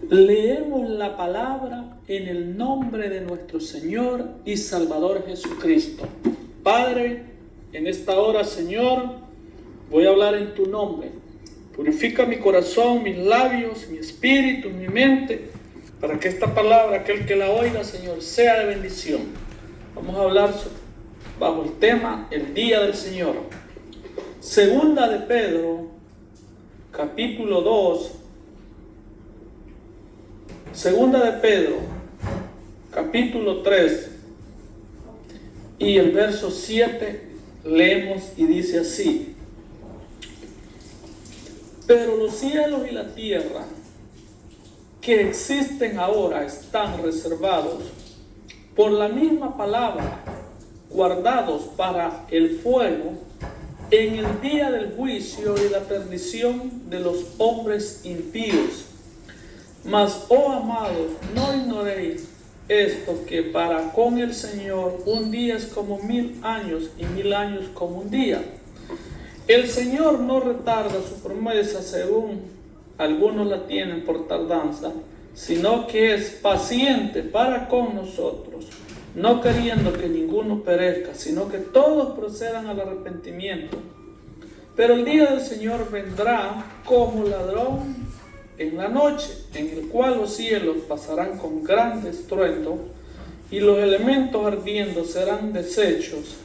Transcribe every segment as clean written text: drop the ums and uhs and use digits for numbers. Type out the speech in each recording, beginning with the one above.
Leemos la palabra en el nombre de nuestro Señor y Salvador Jesucristo. Padre, en esta hora, Señor, voy a hablar en tu nombre. Purifica mi corazón, mis labios, mi espíritu, mi mente, para que esta palabra, aquel que la oiga, Señor, sea de bendición. Vamos a hablar bajo el tema el día del Señor. Segunda de Pedro, capítulo 2. Segunda de Pedro, capítulo 3 y el verso 7 leemos y dice así: pero los cielos y la tierra que existen ahora están reservados por la misma palabra, guardados para el fuego en el día del juicio y la perdición de los hombres impíos. Mas, oh amados, no ignoréis esto, que para con el Señor un día es como 1000 años y 1000 años como un día. El Señor no retarda su promesa según algunos la tienen por tardanza, sino que es paciente para con nosotros, no queriendo que ninguno perezca, sino que todos procedan al arrepentimiento. Pero el día del Señor vendrá como ladrón en la noche, en el cual los cielos pasarán con gran estruendo, y los elementos ardiendo serán deshechos,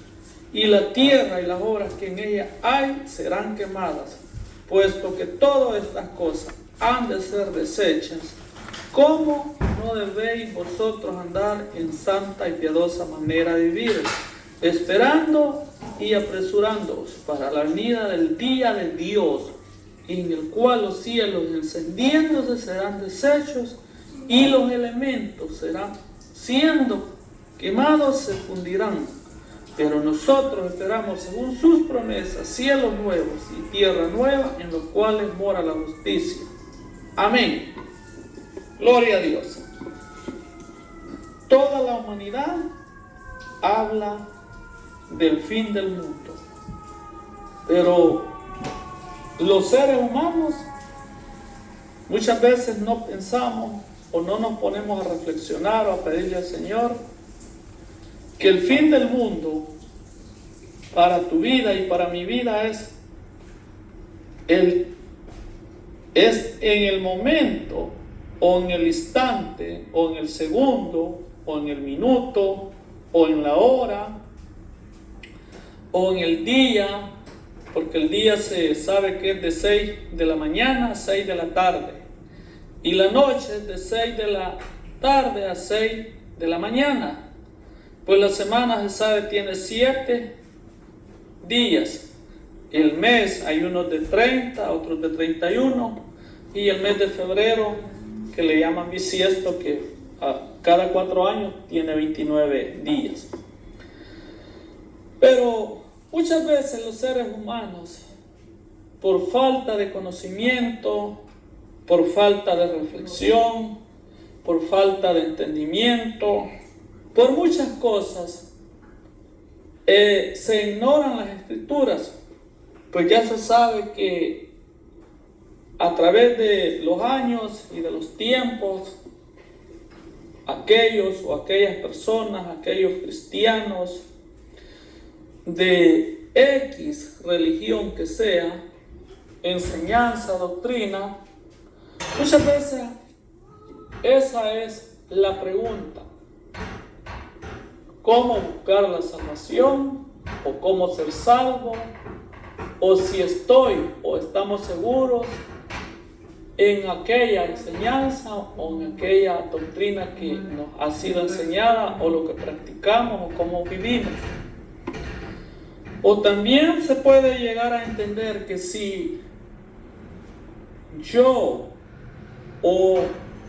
y la tierra y las obras que en ella hay serán quemadas. Puesto que todas estas cosas han de ser deshechas, ¿cómo no debéis vosotros andar en santa y piadosa manera de vivir, esperando y apresurándoos para la venida del día de Dios, en el cual los cielos encendiéndose serán deshechos y los elementos siendo quemados se fundirán? Pero nosotros esperamos, según sus promesas, cielos nuevos y tierra nueva, en los cuales mora la justicia. Amén. Gloria a Dios. Toda la humanidad habla del fin del mundo, pero los seres humanos muchas veces no pensamos o no nos ponemos a reflexionar o a pedirle al Señor que el fin del mundo para tu vida y para mi vida es en el momento o en el instante o en el segundo o en el minuto o en la hora o en el día. Porque el día se sabe que es de 6 de la mañana a 6 de la tarde. Y la noche es de 6 de la tarde a 6 de la mañana. Pues la semana se sabe tiene 7 días. El mes hay unos de 30, otros de 31. Y el mes de febrero, que le llaman bisiesto, que cada 4 años tiene 29 días. Pero muchas veces los seres humanos, por falta de conocimiento, por falta de reflexión, por falta de entendimiento, por muchas cosas, se ignoran las escrituras. Pues ya se sabe que a través de los años y de los tiempos, aquellos o aquellas personas, aquellos cristianos, de X religión que sea, enseñanza, doctrina, muchas veces esa es la pregunta: ¿cómo buscar la salvación? ¿O cómo ser salvo? ¿O si estoy o estamos seguros en aquella enseñanza o en aquella doctrina que nos ha sido enseñada, o lo que practicamos o cómo vivimos? O también se puede llegar a entender que si yo o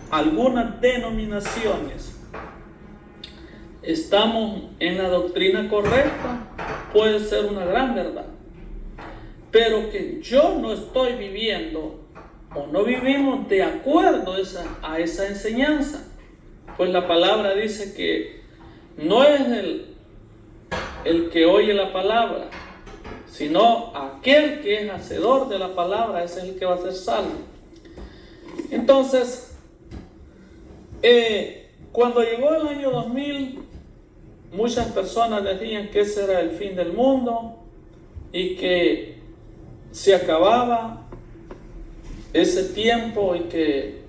algunas denominaciones estamos en la doctrina correcta, puede ser una gran verdad. Pero que yo no estoy viviendo o no vivimos de acuerdo a esa enseñanza, pues la palabra dice que no es el que oye la palabra, sino aquel que es hacedor de la palabra, ese es el que va a ser salvo. Entonces, Cuando llegó el año 2000, muchas personas decían que ese era el fin del mundo y que se acababa ese tiempo, y que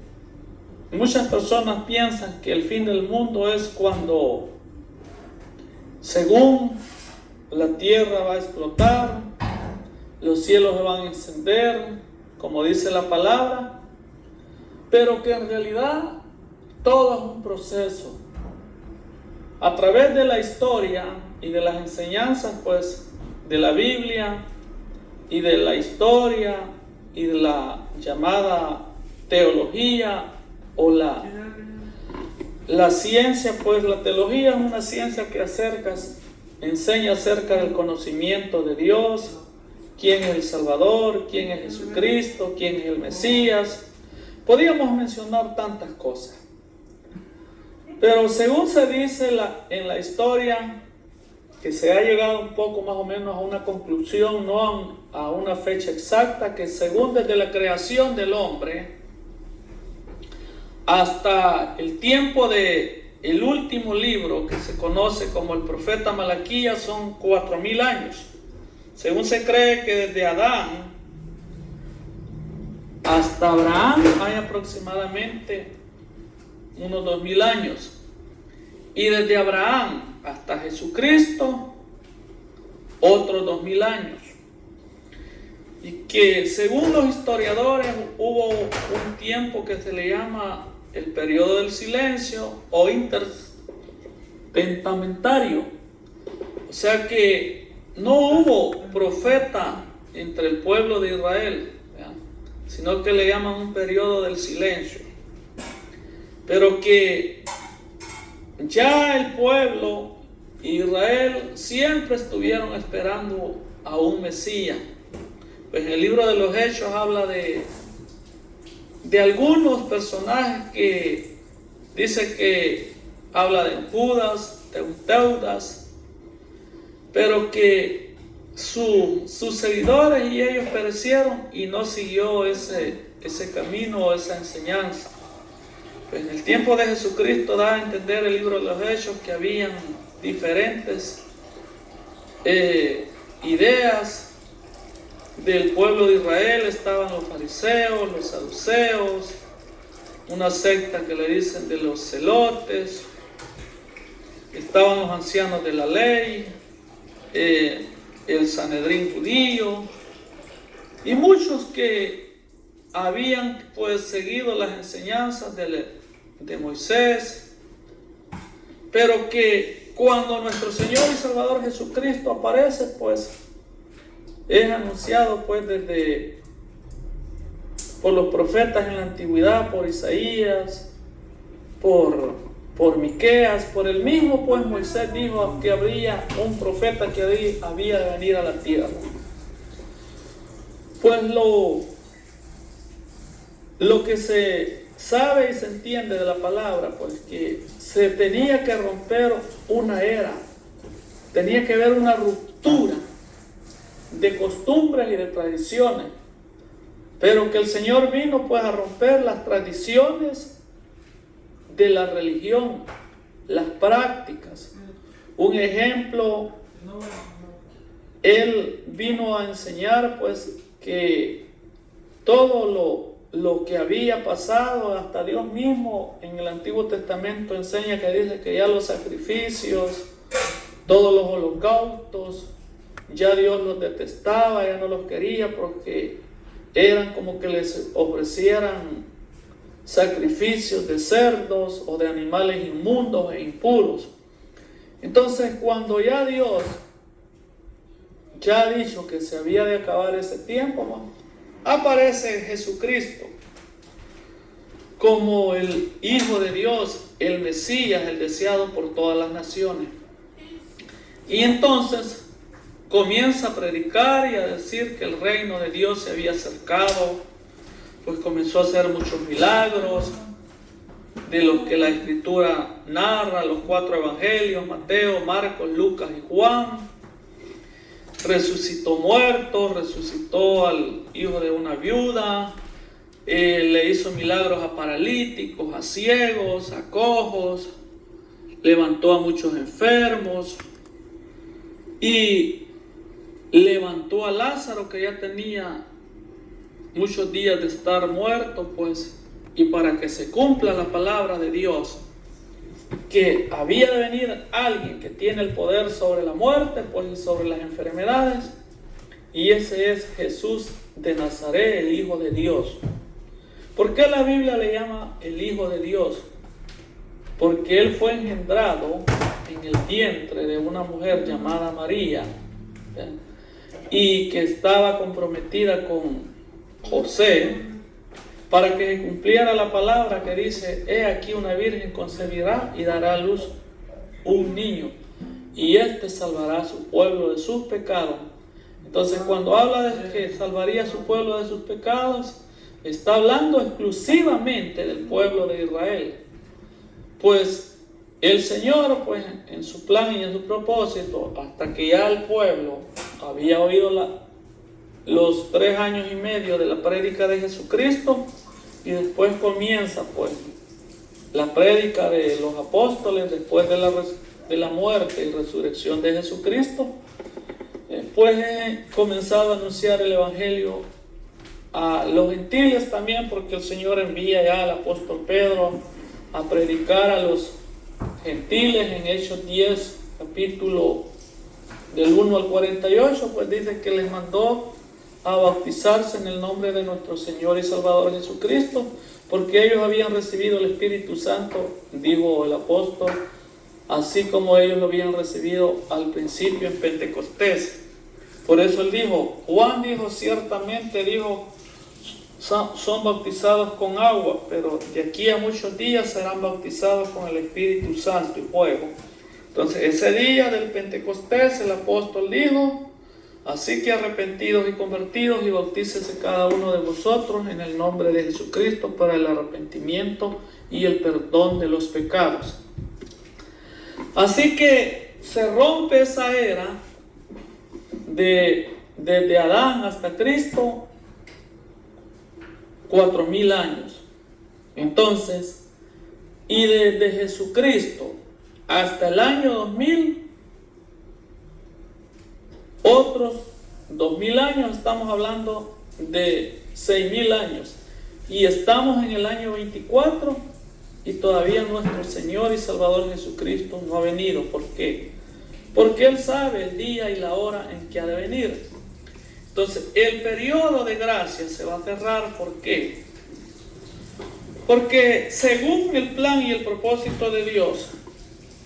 muchas personas piensan que el fin del mundo es cuando, según la tierra va a explotar, los cielos se van a encender, como dice la palabra, pero que en realidad todo es un proceso. A través de la historia y de las enseñanzas, pues, de la Biblia y de la historia y de la llamada teología o la ciencia, pues la teología es una ciencia que enseña acerca del conocimiento de Dios, quién es el Salvador, quién es Jesucristo, quién es el Mesías. Podríamos mencionar tantas cosas. Pero según se dice en la historia, que se ha llegado un poco más o menos a una conclusión, no a una fecha exacta, que según desde la creación del hombre hasta el tiempo del último libro, que se conoce como el profeta Malaquías, son 4000 años. Según se cree que desde Adán hasta Abraham hay aproximadamente unos 2000 años. Y desde Abraham hasta Jesucristo, otros 2000 años. Y que según los historiadores hubo un tiempo que se le llama el periodo del silencio o intertestamentario. O sea que no hubo profeta entre el pueblo de Israel, ¿verdad?, sino que le llaman un periodo del silencio. Pero que ya el pueblo Israel siempre estuvieron esperando a un Mesías. Pues en el libro de los Hechos habla de algunos personajes que dice que habla de Judas, de un Teudas, pero que sus seguidores y ellos perecieron y no siguió ese camino o esa enseñanza. Pues en el tiempo de Jesucristo da a entender el libro de los Hechos que habían diferentes ideas del pueblo de Israel. Estaban los fariseos, los saduceos, una secta que le dicen de los celotes, estaban los ancianos de la ley, el Sanedrín judío, y muchos que habían pues seguido las enseñanzas de Moisés, pero que cuando nuestro Señor y Salvador Jesucristo aparece, pues es anunciado pues por los profetas en la antigüedad, por Isaías, por Miqueas, por el mismo pues Moisés dijo que habría un profeta que había de venir a la tierra. Pues lo que se sabe y se entiende de la palabra, pues que se tenía que romper una era, tenía que haber una ruptura de costumbres y de tradiciones, pero que el Señor vino pues a romper las tradiciones de la religión, las prácticas. Un ejemplo, Él vino a enseñar pues que todo lo que había pasado, hasta Dios mismo en el Antiguo Testamento enseña que dice que ya los sacrificios, todos los holocaustos, ya Dios los detestaba, ya no los quería porque eran como que les ofrecieran sacrificios de cerdos o de animales inmundos e impuros. Entonces, cuando ya Dios ya ha dicho que se había de acabar ese tiempo, ¿no?, aparece Jesucristo como el Hijo de Dios, el Mesías, el deseado por todas las naciones. Y entonces comienza a predicar y a decir que el reino de Dios se había acercado, pues comenzó a hacer muchos milagros, de los que la Escritura narra, los 4 evangelios, Mateo, Marcos, Lucas y Juan. Resucitó muertos, resucitó al hijo de una viuda, le hizo milagros a paralíticos, a ciegos, a cojos, levantó a muchos enfermos y levantó a Lázaro, que ya tenía muchos días de estar muerto, pues, y para que se cumpla la palabra de Dios, que había de venir alguien que tiene el poder sobre la muerte, pues, y sobre las enfermedades, y ese es Jesús de Nazaret, el Hijo de Dios. ¿Por qué la Biblia le llama el Hijo de Dios? Porque Él fue engendrado en el vientre de una mujer llamada María, y que estaba comprometida con José, para que cumpliera la palabra que dice: he aquí una virgen concebirá y dará a luz un niño, y éste salvará a su pueblo de sus pecados. Entonces, cuando habla de que salvaría a su pueblo de sus pecados, está hablando exclusivamente del pueblo de Israel. Pues el Señor, pues, en su plan y en su propósito, hasta que ya el pueblo había oído los 3 años y medio de la prédica de Jesucristo, y después comienza, pues, la prédica de los apóstoles después de la muerte y resurrección de Jesucristo. Pues he comenzado a anunciar el evangelio a los gentiles también, porque el Señor envía ya al apóstol Pedro a predicar a los gentiles. En Hechos 10, capítulo del 1 al 48, pues dice que les mandó a bautizarse en el nombre de nuestro Señor y Salvador Jesucristo, porque ellos habían recibido el Espíritu Santo, dijo el apóstol, así como ellos lo habían recibido al principio en Pentecostés. Por eso él dijo, Juan dijo, ciertamente dijo, son bautizados con agua, pero de aquí a muchos días serán bautizados con el Espíritu Santo y fuego. Entonces, ese día del Pentecostés, el apóstol dijo: así que arrepentidos y convertidos, y bautícese cada uno de vosotros en el nombre de Jesucristo para el arrepentimiento y el perdón de los pecados. Así que se rompe esa era desde Adán hasta Cristo, 4000 años. Entonces, y desde Jesucristo hasta el año 2000, otros 2000 años, estamos hablando de 6000 años. Y estamos en el año 24 y todavía nuestro Señor y Salvador Jesucristo no ha venido. ¿Por qué? Porque Él sabe el día y la hora en que ha de venir. Entonces, el periodo de gracia se va a cerrar. ¿Por qué? Porque según el plan y el propósito de Dios,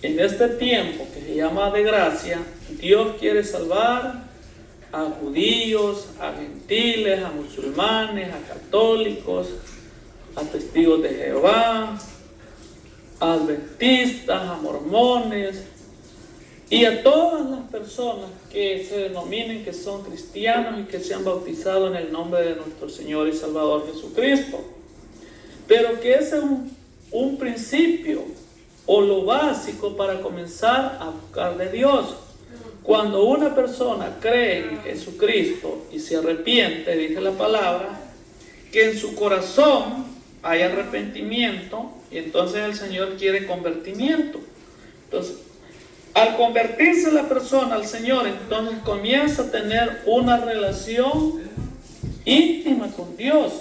en este tiempo que se llama de gracia, Dios quiere salvar a judíos, a gentiles, a musulmanes, a católicos, a testigos de Jehová, a adventistas, a mormones y a todas las personas que se denominen que son cristianos y que se han bautizado en el nombre de nuestro Señor y Salvador Jesucristo. Pero que ese es un principio o lo básico para comenzar a buscar de Dios. Cuando una persona cree en Jesucristo y se arrepiente, dice la palabra, que en su corazón hay arrepentimiento, y entonces el Señor quiere convertimiento. Entonces, al convertirse la persona al Señor, entonces comienza a tener una relación íntima con Dios.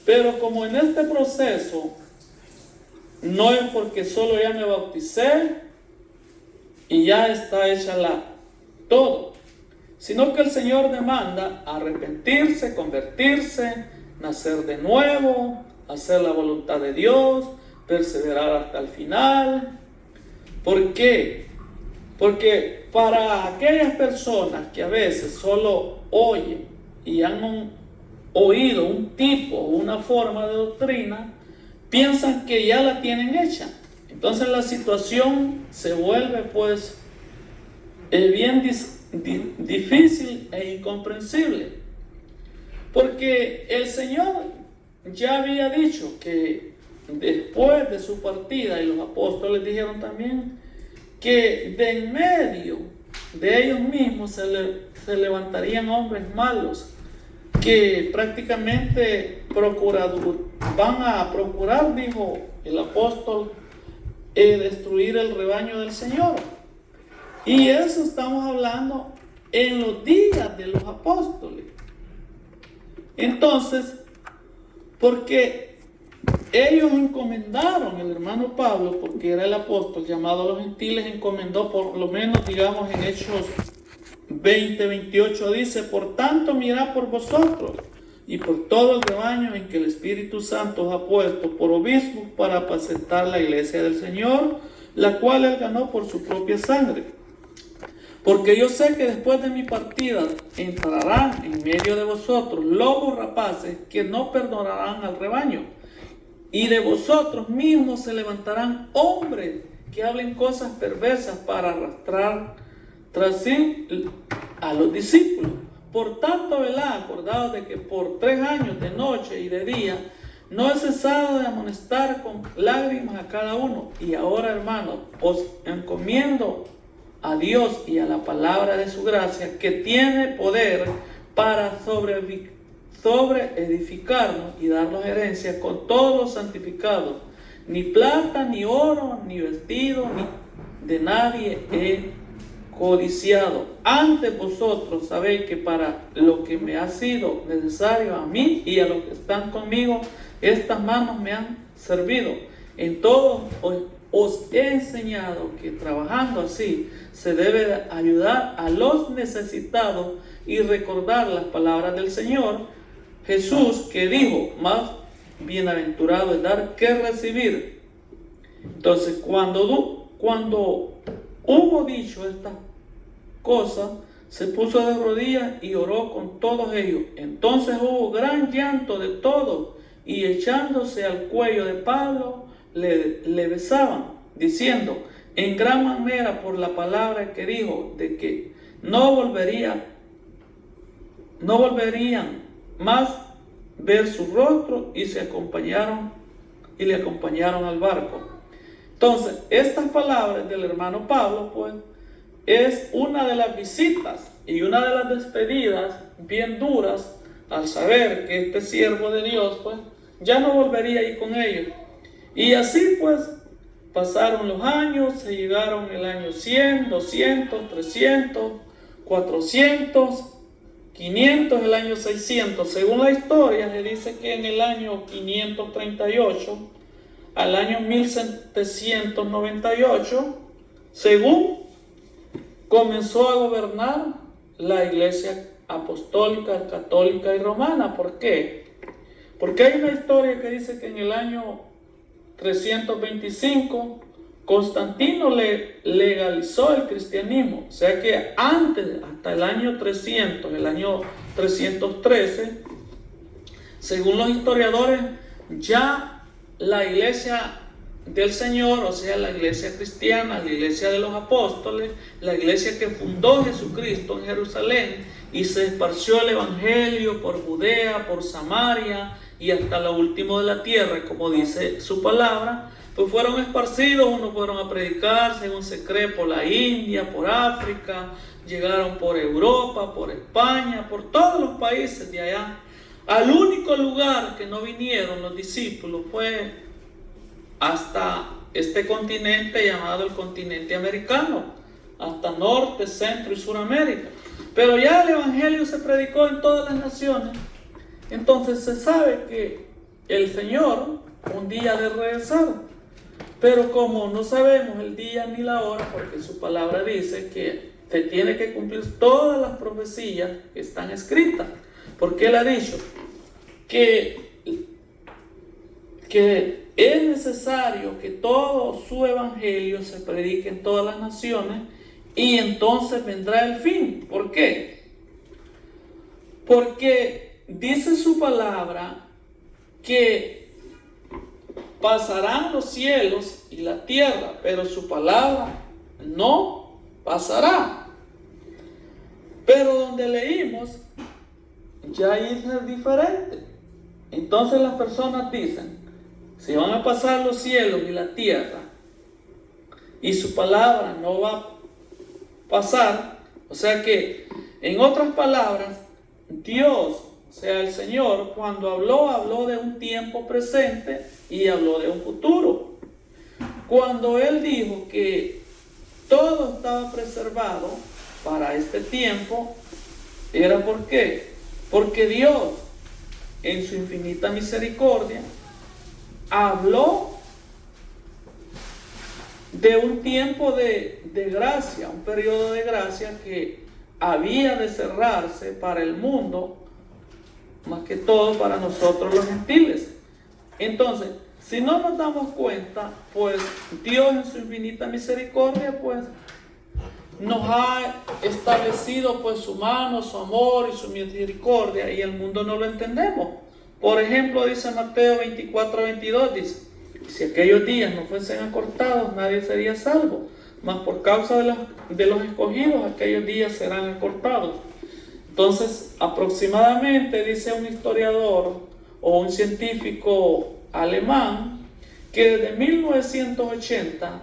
Pero como en este proceso no es porque solo ya me bauticé y ya está hecha todo, sino que el Señor demanda arrepentirse, convertirse, nacer de nuevo, hacer la voluntad de Dios, perseverar hasta el final. ¿Por qué? Porque para aquellas personas que a veces solo oyen y han oído un tipo o una forma de doctrina, piensan que ya la tienen hecha. Entonces la situación se vuelve pues bien difícil e incomprensible. Porque el Señor ya había dicho que después de su partida, y los apóstoles dijeron también, que de en medio de ellos mismos se levantarían hombres malos que prácticamente van a procurar, dijo el apóstol, destruir el rebaño del Señor. Y eso estamos hablando en los días de los apóstoles. Entonces, porque ellos encomendaron, el hermano Pablo, porque era el apóstol llamado a los gentiles, encomendó por lo menos, digamos, en Hechos 20:28 dice: por tanto, mirad por vosotros y por todo el rebaño en que el Espíritu Santo os ha puesto por obispos para apacentar la iglesia del Señor, la cual él ganó por su propia sangre. Porque yo sé que después de mi partida entrarán en medio de vosotros lobos rapaces que no perdonarán al rebaño. Y de vosotros mismos se levantarán hombres que hablen cosas perversas para arrastrar tras sí a los discípulos. Por tanto, velad, acordaos de que por 3 años de noche y de día no he cesado de amonestar con lágrimas a cada uno. Y ahora, hermanos, os encomiendo a Dios y a la palabra de su gracia, que tiene poder para sobre edificarnos y darnos herencia con todos los santificados. Ni plata, ni oro, ni vestido, ni de nadie he codiciado. Antes vosotros sabéis que para lo que me ha sido necesario a mí y a los que están conmigo, estas manos me han servido. En todo os he enseñado que trabajando así se debe ayudar a los necesitados y recordar las palabras del Señor Jesús, que dijo: más bienaventurado es dar que recibir. Entonces, cuando hubo dicho estas cosas, se puso de rodillas y oró con todos ellos. Entonces hubo gran llanto de todos, y echándose al cuello de Pablo, le besaban, diciendo en gran manera por la palabra que dijo, de que no volverían más ver su rostro, y le acompañaron al barco. Entonces, estas palabras del hermano Pablo, pues, es una de las visitas y una de las despedidas bien duras, al saber que este siervo de Dios, pues, ya no volvería a ir con ellos. Y así, pues, pasaron los años, se llegaron el año 100, 200, 300, 400, 500, el año 600. Según la historia, se dice que en el año 538 al año 1798, según comenzó a gobernar la iglesia apostólica, católica y romana. ¿Por qué? Porque hay una historia que dice que en el año 325 Constantino legalizó el cristianismo. O sea que antes, hasta el año 300, el año 313, según los historiadores, ya la iglesia del Señor, o sea, la iglesia cristiana, la iglesia de los apóstoles, la iglesia que fundó Jesucristo en Jerusalén, y se esparció el evangelio por Judea, por Samaria y hasta lo último de la tierra, como dice su palabra, pues fueron esparcidos. Unos fueron a predicar, según se cree, por la India, por África, llegaron por Europa, por España, por todos los países de allá. Al único lugar que no vinieron los discípulos fue hasta este continente llamado el continente americano, hasta Norte, Centro y Suramérica. Pero ya el evangelio se predicó en todas las naciones. Entonces se sabe que el Señor un día de regresar, pero como no sabemos el día ni la hora, porque su palabra dice que se tiene que cumplir todas las profecías que están escritas, porque Él ha dicho que es necesario que todo su evangelio se predique en todas las naciones, y entonces vendrá el fin. ¿Por qué? Porque dice su palabra que pasarán los cielos y la tierra, pero su palabra no pasará. Pero donde leímos, ya es diferente. Entonces las personas dicen: si van a pasar los cielos y la tierra, y su palabra no va a pasar, o sea que, en otras palabras, Dios O sea, el Señor cuando habló de un tiempo presente y habló de un futuro. Cuando Él dijo que todo estaba preservado para este tiempo, ¿era por qué? Porque Dios, en su infinita misericordia, habló de un tiempo de gracia, un periodo de gracia que había de cerrarse para el mundo, más que todo para nosotros los gentiles. Entonces, si no nos damos cuenta, pues Dios en su infinita misericordia, pues nos ha establecido pues su mano, su amor y su misericordia, y el mundo no lo entendemos. Por ejemplo, dice Mateo 24:22, dice: si aquellos días no fuesen acortados, nadie sería salvo, mas por causa de los escogidos, aquellos días serán acortados. Entonces, aproximadamente, dice un historiador o un científico alemán, que desde 1980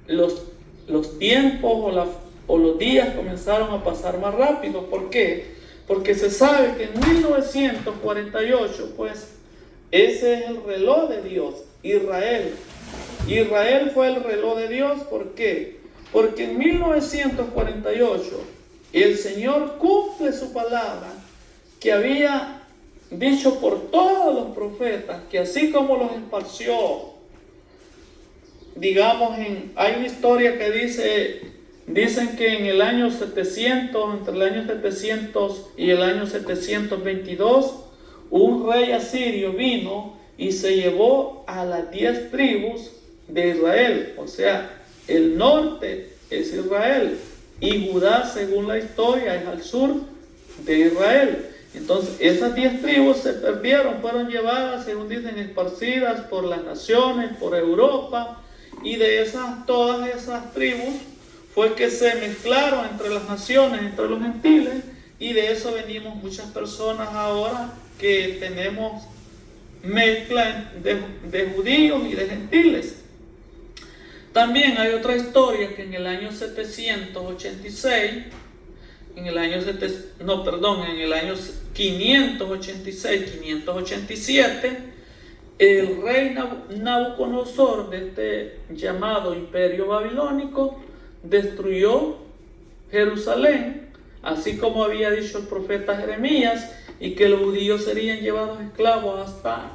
los tiempos o los días comenzaron a pasar más rápido. ¿Por qué? Porque se sabe que en 1948, pues, ese es el reloj de Dios, Israel. Israel fue el reloj de Dios. ¿Por qué? Porque en 1948 el Señor cumple su palabra que había dicho por todos los profetas, que así como los esparció, digamos, hay una historia que dicen que en el año 700, entre el año 700 y el año 722, un rey asirio vino y se llevó a las 10 tribus de Israel. O sea, el norte es Israel y Judá, según la historia, es al sur de Israel. Entonces, esas 10 tribus se perdieron, fueron llevadas, según dicen, esparcidas por las naciones, por Europa, y de todas esas tribus fue que se mezclaron entre las naciones, entre los gentiles, y de eso venimos muchas personas ahora que tenemos mezcla de judíos y de gentiles. También hay otra historia que en el año 786, en el año 586, 587, el rey Nabucodonosor, de este llamado imperio babilónico, destruyó Jerusalén, así como había dicho el profeta Jeremías, y que los judíos serían llevados esclavos hasta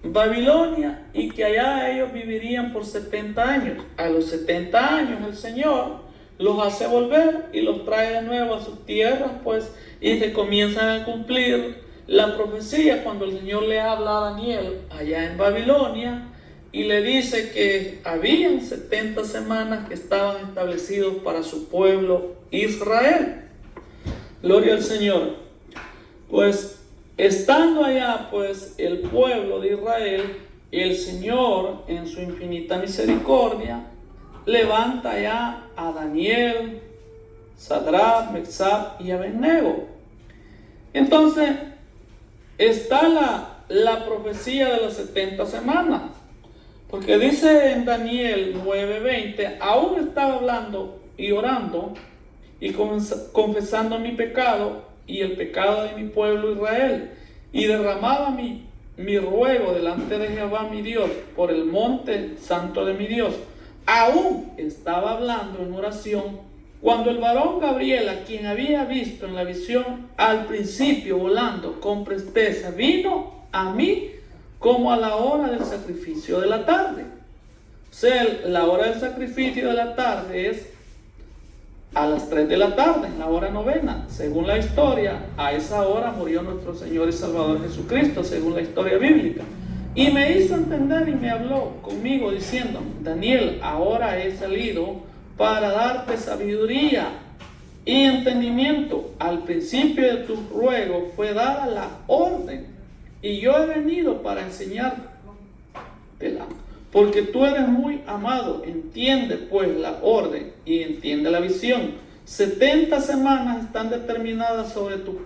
Babilonia, y que allá ellos vivirían por 70 años. A los 70 años el Señor los hace volver y los trae de nuevo a sus tierras, pues, y se comienzan a cumplir la profecía cuando el Señor le habla a Daniel allá en Babilonia y le dice que habían 70 semanas que estaban establecidos para su pueblo Israel. Gloria al Señor. Pues estando allá, pues, el pueblo de Israel, el Señor en su infinita misericordia levanta allá a Daniel, Sadrach, Mesach y Abednego. Entonces está la profecía de las 70 semanas, porque dice en Daniel 9:20: aún estaba hablando y orando y confesando mi pecado y el pecado de mi pueblo Israel, y derramaba mi ruego delante de Jehová mi Dios por el monte santo de mi Dios. Aún estaba hablando en oración cuando el varón Gabriel, a quien había visto en la visión al principio volando con presteza, vino a mí como a la hora del sacrificio de la tarde. O sea, la hora del sacrificio de la tarde es a las 3 de la tarde, en la hora novena. Según la historia, a esa hora murió nuestro Señor y Salvador Jesucristo, según la historia bíblica. Y me hizo entender y me habló conmigo diciendo: Daniel, ahora he salido para darte sabiduría y entendimiento. Al principio de tu ruego fue dada la orden, y yo he venido para enseñártela, porque tú eres muy amado. Entiende pues la orden y entiende la visión. 70 semanas están determinadas sobre tu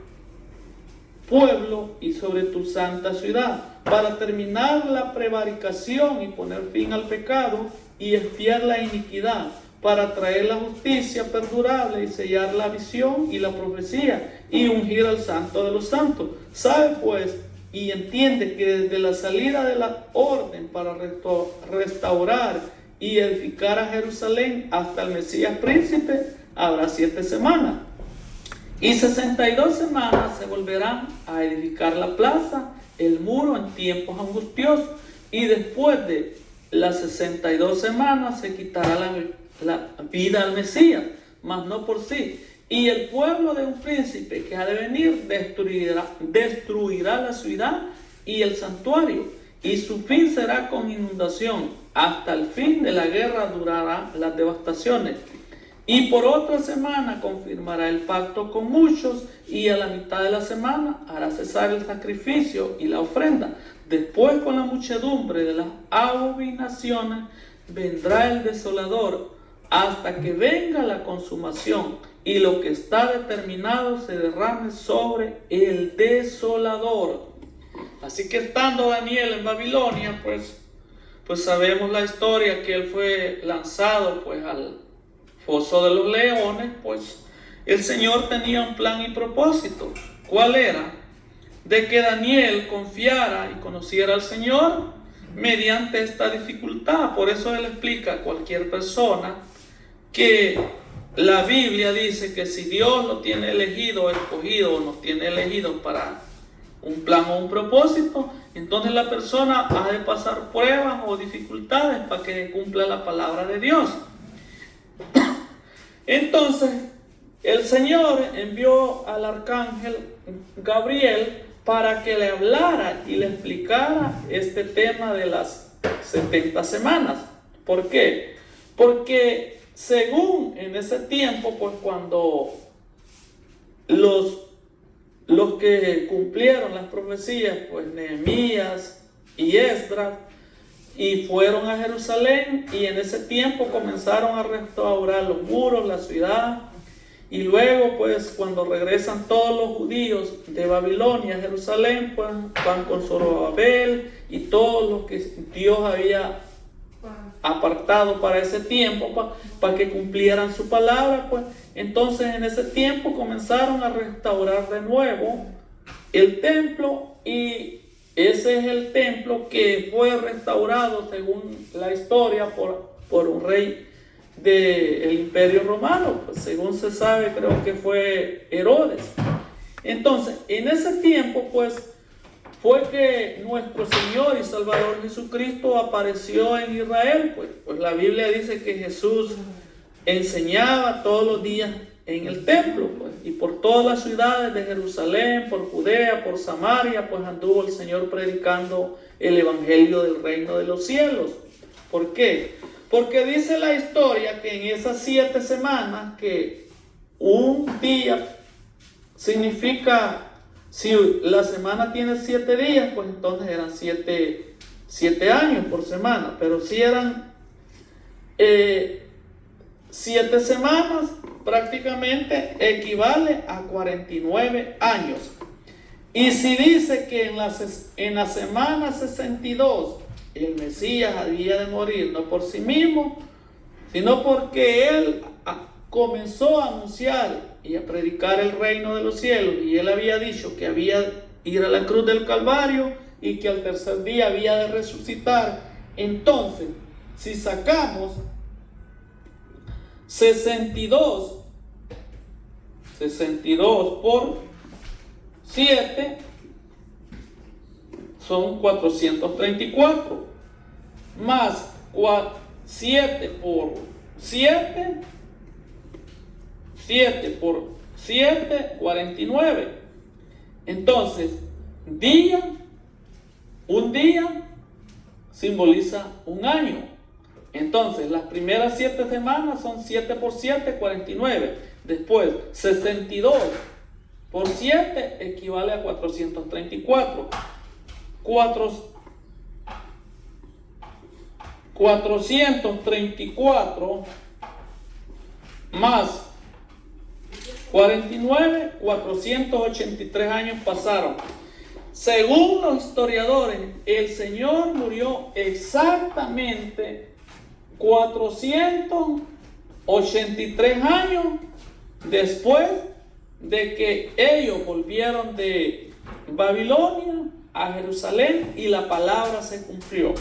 pueblo y sobre tu santa ciudad, para terminar la prevaricación y poner fin al pecado y expiar la iniquidad, para traer la justicia perdurable y sellar la visión y la profecía y ungir al Santo de los Santos. Sabe pues y entiende que desde la salida de la orden para restaurar y edificar a Jerusalén hasta el Mesías príncipe habrá 7 semanas. Y 62 semanas se volverán a edificar la plaza, el muro en tiempos angustiosos. Y después de las 62 semanas se quitará la vida al Mesías, mas no por sí. Y el pueblo de un príncipe que ha de venir destruirá la ciudad y el santuario. Y su fin será con inundación. Hasta el fin de la guerra durarán las devastaciones. Y por otra semana confirmará el pacto con muchos, y a la mitad de la semana hará cesar el sacrificio y la ofrenda. Después, con la muchedumbre de las abominaciones, vendrá el desolador, hasta que venga la consumación, y lo que está determinado se derrame sobre el desolador. Así que estando Daniel en Babilonia, pues sabemos la historia, que él fue lanzado pues al foso de los leones. Pues el Señor tenía un plan y propósito. ¿Cuál era? De que Daniel confiara y conociera al Señor mediante esta dificultad. Por eso él explica a cualquier persona que la Biblia dice que si Dios lo tiene elegido, escogido, o nos tiene elegidos para un plan o un propósito, entonces la persona ha de pasar pruebas o dificultades para que cumpla la palabra de Dios. Entonces el Señor envió al arcángel Gabriel para que le hablara y le explicara este tema de las 70 semanas. ¿Por qué? Porque según en ese tiempo, pues cuando los que cumplieron las profecías, pues Nehemías y Esdras, y fueron a Jerusalén, y en ese tiempo comenzaron a restaurar los muros, la ciudad. Y luego, pues, cuando regresan todos los judíos de Babilonia a Jerusalén, pues van con Zorobabel y todos los que Dios había apartado para ese tiempo, para que cumplieran su palabra. Pues entonces en ese tiempo comenzaron a restaurar de nuevo el templo, y ese es el templo que fue restaurado, según la historia, por un rey del Imperio Romano. Pues según se sabe, creo que fue Herodes. Entonces, en ese tiempo, pues, fue que nuestro Señor y Salvador Jesucristo apareció en Israel. Pues la Biblia dice que Jesús enseñaba todos los días en el templo, pues, y por todas las ciudades de Jerusalén, por Judea, por Samaria, pues anduvo el Señor predicando el evangelio del reino de los cielos. ¿Por qué? Porque dice la historia que en esas 7 semanas, que un día significa, si la semana tiene 7 días, pues entonces eran 7 años por semana. Pero si eran 7 semanas, prácticamente equivale a 49 años. Y si dice que en la semana 62 el Mesías había de morir, no por sí mismo, sino porque él comenzó a anunciar y a predicar el reino de los cielos, y él había dicho que había de ir a la cruz del Calvario y que al tercer día había de resucitar. Entonces, si sacamos 62 por 7 son 434, más 7 por 7, 7 por 7, 49. Entonces, un día simboliza un año. Entonces, las primeras 7 semanas son 7 por 7, 49. Después, 62 por 7 equivale a 434. 434 más 49, 483 años pasaron. Según los historiadores, el Señor murió exactamente 400 83 años después de que ellos volvieron de Babilonia a Jerusalén y la palabra se cumplió.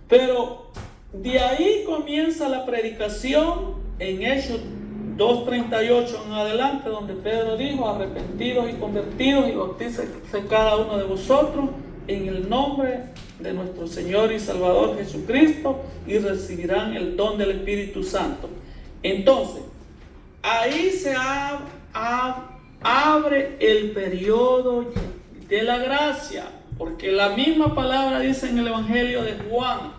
Pero de ahí comienza la predicación en Hechos 2:38 en adelante, donde Pedro dijo: arrepentidos y convertidos y bautícense cada uno de vosotros en el nombre de nuestro Señor y Salvador Jesucristo y recibirán el don del Espíritu Santo. Entonces, ahí se abre el periodo de la gracia, porque la misma palabra dice en el Evangelio de Juan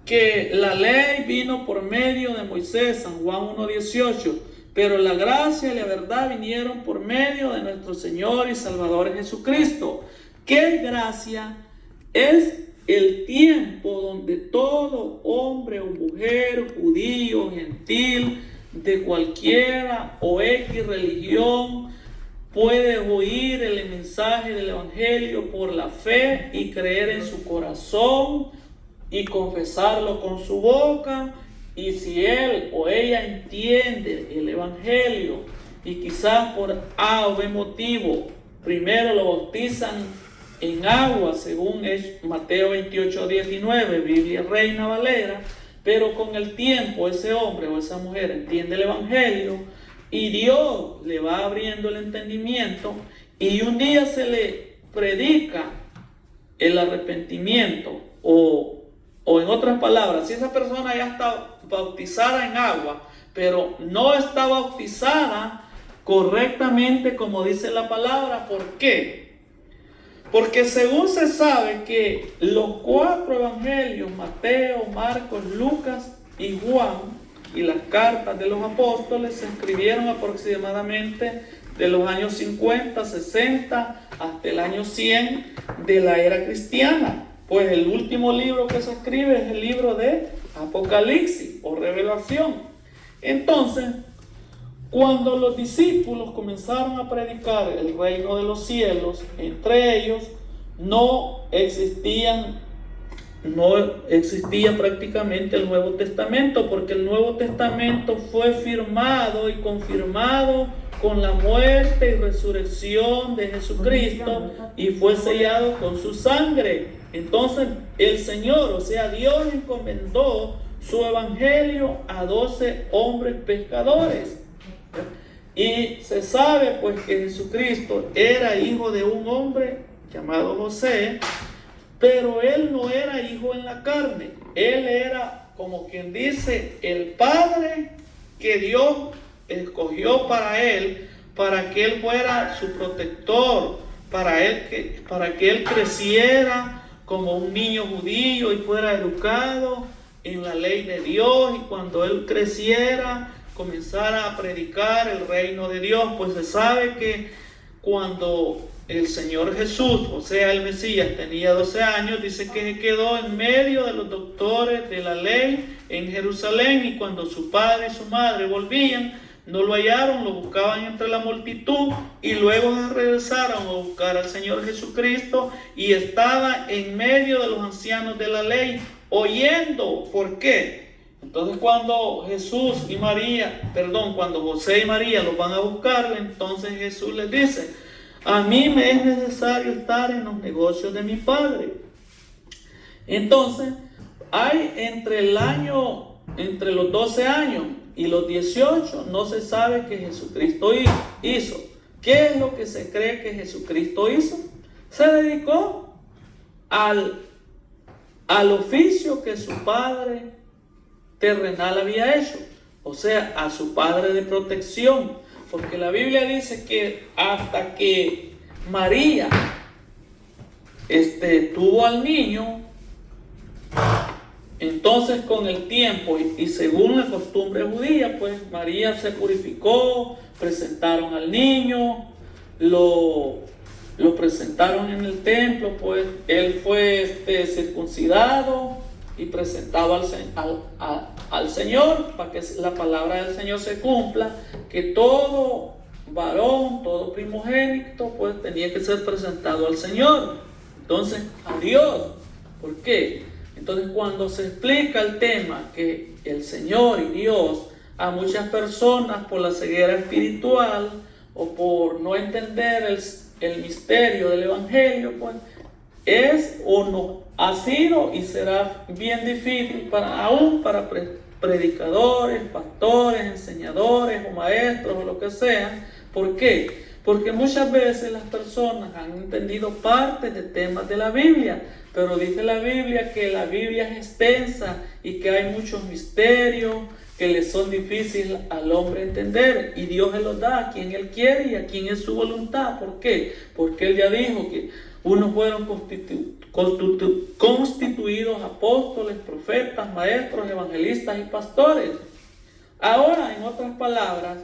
que la ley vino por medio de Moisés, San Juan 1:18, pero la gracia y la verdad vinieron por medio de nuestro Señor y Salvador Jesucristo. ¿Qué gracia? Es el tiempo donde todo hombre o mujer, judío, gentil, de cualquiera o X religión, puede oír el mensaje del Evangelio por la fe y creer en su corazón y confesarlo con su boca. Y si él o ella entiende el Evangelio y quizás por A o B motivo primero lo bautizan en agua, según es Mateo 28:19, Biblia Reina Valera, pero con el tiempo ese hombre o esa mujer entiende el Evangelio y Dios le va abriendo el entendimiento y un día se le predica el arrepentimiento o en otras palabras, si esa persona ya está bautizada en agua, pero no está bautizada correctamente como dice la palabra, ¿por qué? Porque según se sabe que los 4 evangelios, Mateo, Marcos, Lucas y Juan, y las cartas de los apóstoles se escribieron aproximadamente de los años 50, 60 hasta el año 100 de la era cristiana. Pues el último libro que se escribe es el libro de Apocalipsis o Revelación. Entonces, cuando los discípulos comenzaron a predicar el reino de los cielos, entre ellos no existía prácticamente el Nuevo Testamento, porque el Nuevo Testamento fue firmado y confirmado con la muerte y resurrección de Jesucristo y fue sellado con su sangre. Entonces el Señor, o sea Dios, encomendó su evangelio a 12 hombres pescadores. Y se sabe pues que Jesucristo era hijo de un hombre llamado José, pero él no era hijo en la carne. Él era, como quien dice, el padre que Dios escogió para él, para que él fuera su protector, para que él creciera como un niño judío y fuera educado en la ley de Dios, y cuando él creciera comenzara a predicar el reino de Dios. Pues se sabe que cuando el Señor Jesús, o sea el Mesías, tenía 12 años, dice que se quedó en medio de los doctores de la ley en Jerusalén, y cuando su padre y su madre volvían, no lo hallaron, lo buscaban entre la multitud, y luego se regresaron a buscar al Señor Jesucristo, y estaba en medio de los ancianos de la ley, oyendo. ¿Por qué? Entonces cuando cuando José y María los van a buscar, entonces Jesús les dice: a mí me es necesario estar en los negocios de mi Padre. Entonces, hay entre los 12 años y los 18, no se sabe qué Jesucristo hizo. ¿Qué es lo que se cree que Jesucristo hizo? Se dedicó al oficio que su padre terrenal había hecho, o sea, a su padre de protección. Porque la Biblia dice que hasta que María tuvo al niño, entonces con el tiempo y según la costumbre judía, pues María se purificó, presentaron al niño, lo presentaron en el templo, pues él fue circuncidado y presentaba al Señor, para que la palabra del Señor se cumpla, que todo varón, todo primogénito, pues tenía que ser presentado al Señor. Entonces, a Dios. ¿Por qué? Entonces, cuando se explica el tema que el Señor y Dios a muchas personas por la ceguera espiritual o por no entender el misterio del Evangelio, pues es o no ha sido y será bien difícil aún para predicadores, pastores, enseñadores o maestros o lo que sea. ¿Por qué? Porque muchas veces las personas han entendido partes de temas de la Biblia, pero dice la Biblia que la Biblia es extensa y que hay muchos misterios que le son difíciles al hombre entender, y Dios se los da a quien Él quiere y a quien es su voluntad. ¿Por qué? Porque Él ya dijo que unos fueron constituidos apóstoles, profetas, maestros, evangelistas y pastores. Ahora, en otras palabras,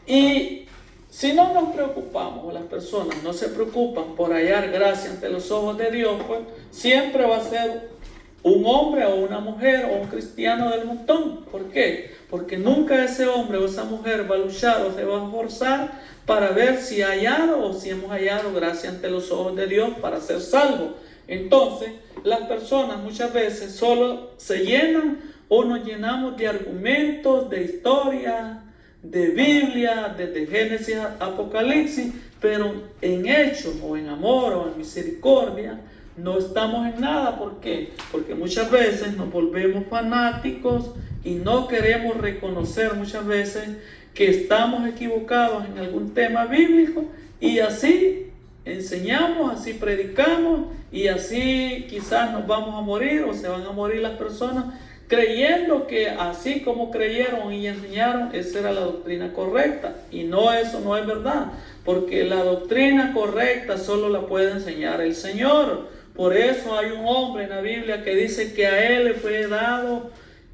y si no nos preocupamos, o las personas no se preocupan por hallar gracia ante los ojos de Dios, pues siempre va a ser un hombre o una mujer o un cristiano del montón. ¿Por qué? Porque nunca ese hombre o esa mujer va a luchar o se va a esforzar para ver si ha hallado o si hemos hallado gracia ante los ojos de Dios para ser salvos. Entonces, las personas muchas veces solo se llenan o nos llenamos de argumentos, de historia, de Biblia, desde Génesis a Apocalipsis, pero en hechos o en amor o en misericordia no estamos en nada. ¿Por qué? Porque muchas veces nos volvemos fanáticos y no queremos reconocer muchas veces que estamos equivocados en algún tema bíblico, y así enseñamos, así predicamos, y así quizás nos vamos a morir o se van a morir las personas creyendo que así como creyeron y enseñaron, esa era la doctrina correcta. Y no, eso no es verdad, porque la doctrina correcta solo la puede enseñar el Señor. Por eso hay un hombre en la Biblia que dice que a él le fue dado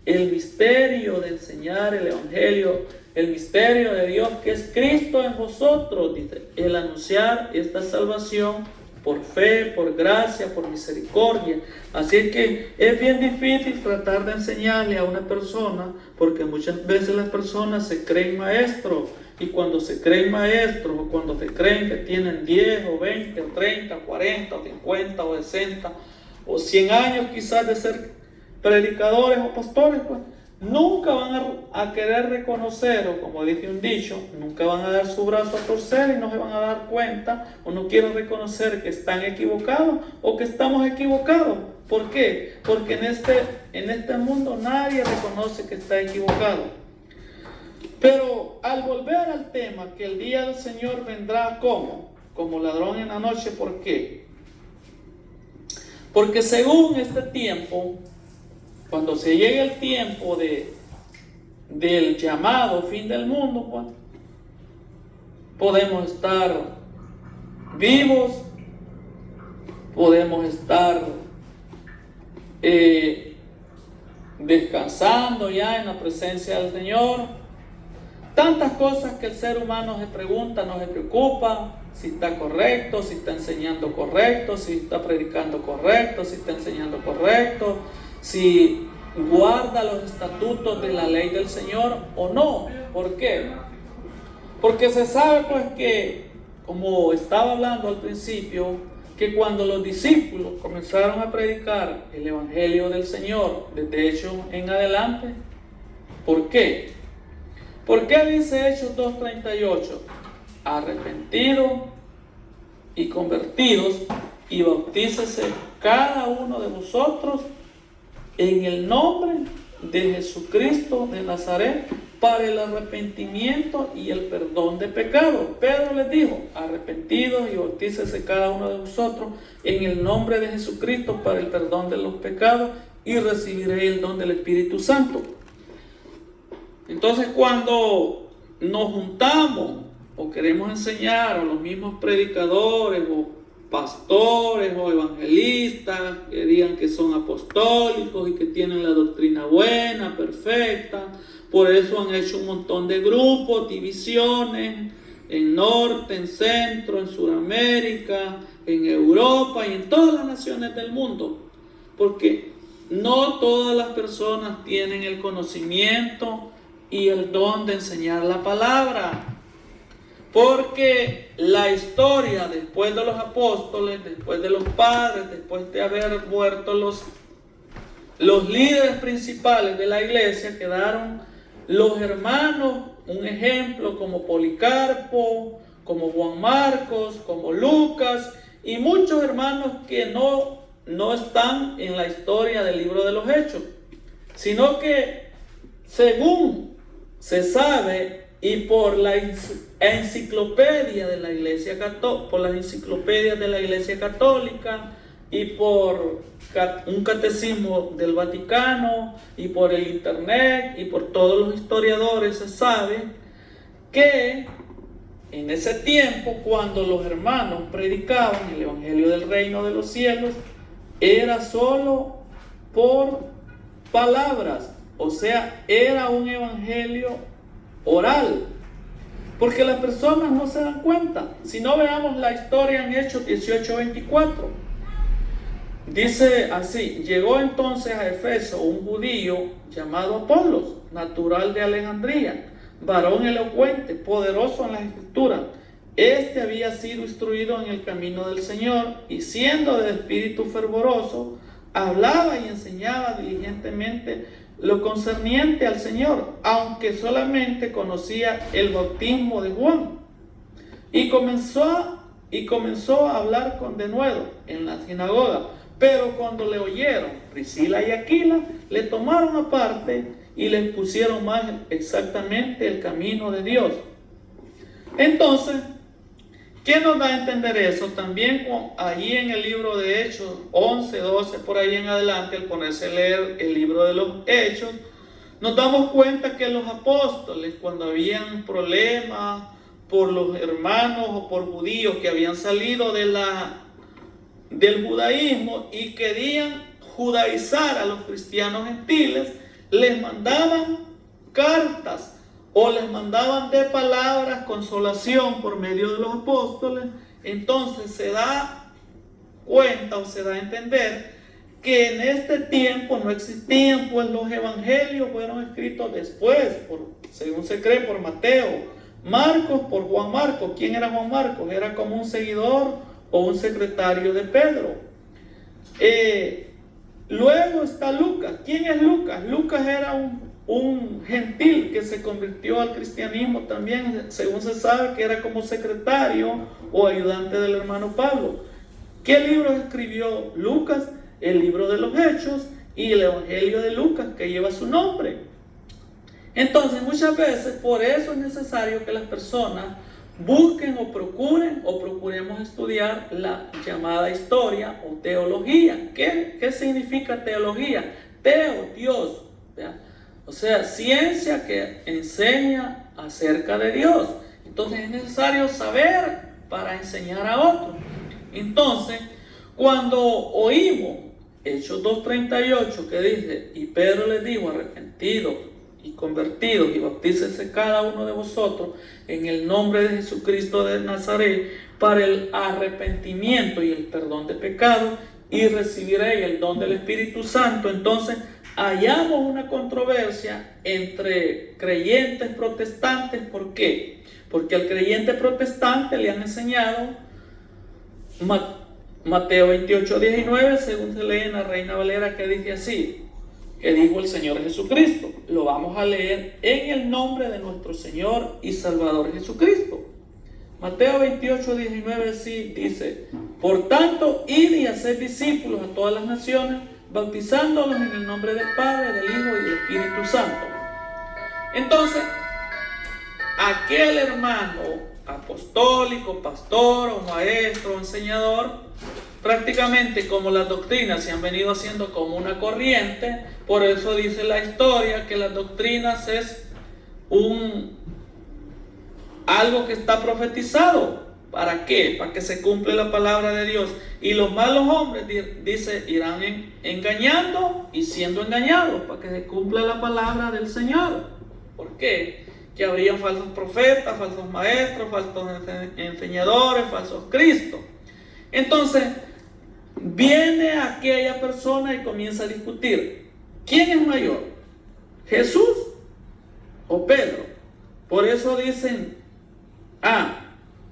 el misterio de enseñar el Evangelio, el misterio de Dios, que es Cristo en vosotros, dice, el anunciar esta salvación por fe, por gracia, por misericordia. Así que es bien difícil tratar de enseñarle a una persona, porque muchas veces las personas se creen maestros, y cuando se creen maestros o cuando se creen que tienen 10 o 20 o 30 o 40 o 50 o 60 o 100 años quizás de ser predicadores o pastores, pues nunca van a querer reconocer, o como dice un dicho, nunca van a dar su brazo a torcer y no se van a dar cuenta o no quieren reconocer que están equivocados o que estamos equivocados. ¿Por qué? Porque en este mundo nadie reconoce que está equivocado. Pero al volver al tema, que el día del Señor vendrá como ladrón en la noche. ¿Por qué? Porque según este tiempo, cuando se llegue el tiempo del llamado fin del mundo, pues, podemos estar vivos, podemos estar descansando ya en la presencia del Señor. Tantas cosas que el ser humano se pregunta, no se preocupa si está correcto, si está enseñando correcto, si está predicando correcto, si está enseñando correcto, si guarda los estatutos de la ley del Señor o no. ¿Por qué? Porque se sabe pues que, como estaba hablando al principio, que cuando los discípulos comenzaron a predicar el Evangelio del Señor, desde Hechos en adelante, ¿por qué? ¿Por qué dice Hechos 2:38? Arrepentidos y convertidos, y bautícese cada uno de vosotros en el nombre de Jesucristo de Nazaret para el arrepentimiento y el perdón de pecados. Pedro les dijo, arrepentidos y bautícese cada uno de vosotros en el nombre de Jesucristo para el perdón de los pecados, y recibiréis el don del Espíritu Santo. Entonces, cuando nos juntamos o queremos enseñar, o los mismos predicadores o pastores o evangelistas que digan que son apostólicos y que tienen la doctrina buena, perfecta, por eso han hecho un montón de grupos, divisiones, en norte, en centro, en Sudamérica, en Europa y en todas las naciones del mundo, porque no todas las personas tienen el conocimiento y el don de enseñar la palabra. Porque la historia, después de los apóstoles, después de los padres, después de haber muerto los líderes principales de la iglesia, quedaron los hermanos, un ejemplo como Policarpo, como Juan Marcos, como Lucas y muchos hermanos que no están en la historia del libro de los Hechos, sino que según se sabe y por la enciclopedia de la Iglesia Católica, por las enciclopedias de la Iglesia Católica y por un catecismo del Vaticano y por el internet y por todos los historiadores, se sabe que en ese tiempo, cuando los hermanos predicaban el Evangelio del Reino de los Cielos, era solo por palabras, o sea, era un evangelio oral, porque las personas no se dan cuenta. Si no, veamos la historia en Hechos 18:24. Dice así: llegó entonces a Efeso un judío llamado Apolos, natural de Alejandría, varón elocuente, poderoso en las escrituras. Este había sido instruido en el camino del Señor, y siendo de espíritu fervoroso, hablaba y enseñaba diligentemente lo concerniente al Señor, aunque solamente conocía el bautismo de Juan. Y comenzó a hablar con denuedo en la sinagoga. Pero cuando le oyeron Priscila y Aquila, le tomaron aparte y les pusieron más exactamente el camino de Dios. Entonces, ¿qué nos da a entender eso? También ahí en el libro de Hechos 11, 12, por ahí en adelante, al ponerse a leer el libro de los Hechos, nos damos cuenta que los apóstoles, cuando habían problemas por los hermanos o por judíos que habían salido del judaísmo y querían judaizar a los cristianos gentiles, les mandaban cartas o les mandaban de palabras consolación por medio de los apóstoles. Entonces se da cuenta o se da a entender que en este tiempo no existían, pues los evangelios fueron escritos después, según se cree, por Mateo, Marcos por Juan Marcos. ¿Quién era Juan Marcos? Era como un seguidor o un secretario de Pedro. Luego está Lucas. ¿Quién es Lucas? Lucas era un gentil que se convirtió al cristianismo también, según se sabe que era como secretario o ayudante del hermano Pablo. ¿Qué libros escribió Lucas? El libro de los Hechos y el Evangelio de Lucas, que lleva su nombre. Entonces, muchas veces, por eso es necesario que las personas busquen o procuremos estudiar la llamada historia o teología. ¿Qué significa teología? Teo, Dios, ¿verdad? O sea, ciencia que enseña acerca de Dios. Entonces es necesario saber para enseñar a otros. Entonces, cuando oímos Hechos 2:38 que dice: y Pedro les dijo, arrepentidos y convertidos, y bautícese cada uno de vosotros en el nombre de Jesucristo de Nazaret para el arrepentimiento y el perdón de pecados, y recibiréis el don del Espíritu Santo. Entonces hallamos una controversia entre creyentes protestantes. ¿Por qué? Porque al creyente protestante le han enseñado Mateo 28:19, según se lee en la Reina Valera, que dice así, que dijo el Señor Jesucristo. Lo vamos a leer: en el nombre de nuestro Señor y Salvador Jesucristo. Mateo 28:19 sí dice: por tanto, id y haced discípulos a todas las naciones, bautizándolos en el nombre del Padre, del Hijo y del Espíritu Santo. Entonces, aquel hermano apostólico, pastor o maestro o enseñador, prácticamente como las doctrinas se han venido haciendo como una corriente, por eso dice la historia que las doctrinas es algo que está profetizado. ¿Para qué? Para que se cumpla la palabra de Dios. Y los malos hombres, dice, irán engañando y siendo engañados, para que se cumpla la palabra del Señor. ¿Por qué? Que habría falsos profetas, falsos maestros, falsos enseñadores, falsos cristos. Entonces, viene aquella persona y comienza a discutir: ¿quién es mayor? ¿Jesús o Pedro? Por eso dicen: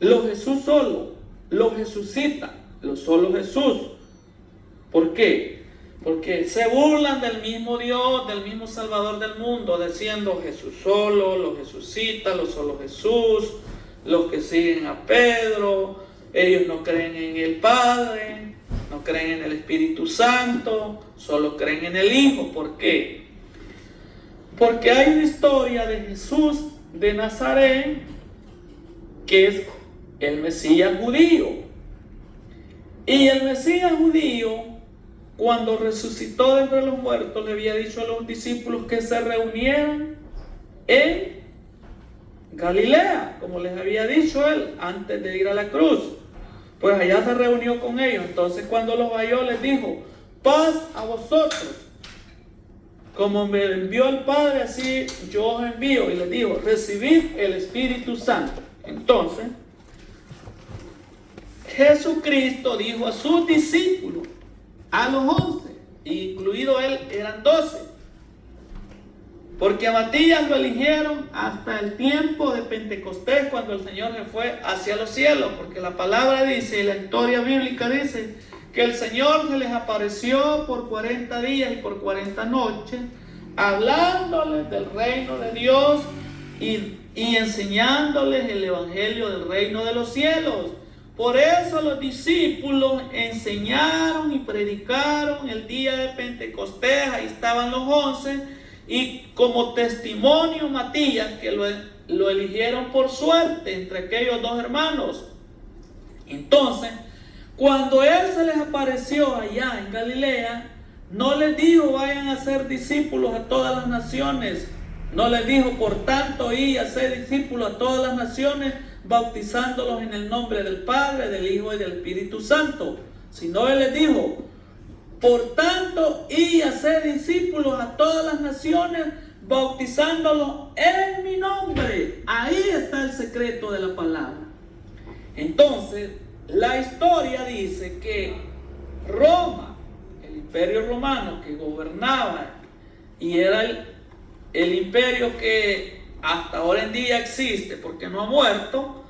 los Jesús solo, los Jesucita, los solo Jesús. ¿Por qué? Porque se burlan del mismo Dios, del mismo Salvador del mundo, diciendo Jesús solo, los Jesucitas, los solo Jesús, los que siguen a Pedro, ellos no creen en el Padre, no creen en el Espíritu Santo, solo creen en el Hijo. ¿Por qué? Porque hay una historia de Jesús de Nazaret, que es el Mesías judío. Y el Mesías judío, cuando resucitó de entre los muertos, le había dicho a los discípulos que se reunieran en Galilea, como les había dicho él antes de ir a la cruz. Pues allá se reunió con ellos. Entonces cuando los halló les dijo: paz a vosotros. Como me envió el Padre, así yo os envío. Y les dijo: recibid el Espíritu Santo. Entonces Jesucristo dijo a sus discípulos, a los 11, incluido él, eran 12, porque a Matías lo eligieron hasta el tiempo de Pentecostés, cuando el Señor se fue hacia los cielos, porque la palabra dice, y la historia bíblica dice, que el Señor se les apareció por 40 días y por 40 noches, hablándoles del reino de Dios y enseñándoles el evangelio del reino de los cielos. Por eso los discípulos enseñaron y predicaron el día de Pentecostés. Ahí estaban los 11, y como testimonio Matías, que lo eligieron por suerte entre aquellos dos hermanos. Entonces, cuando él se les apareció allá en Galilea, no les dijo: vayan a ser discípulos a todas las naciones. No les dijo: por tanto, id a ser discípulos a todas las naciones, bautizándolos en el nombre del Padre, del Hijo y del Espíritu Santo. Sino él les dijo: por tanto, id a ser discípulos a todas las naciones, bautizándolos en mi nombre. Ahí está el secreto de la palabra. Entonces, la historia dice que Roma, el imperio romano que gobernaba y era el imperio que hasta ahora en día existe porque no ha muerto,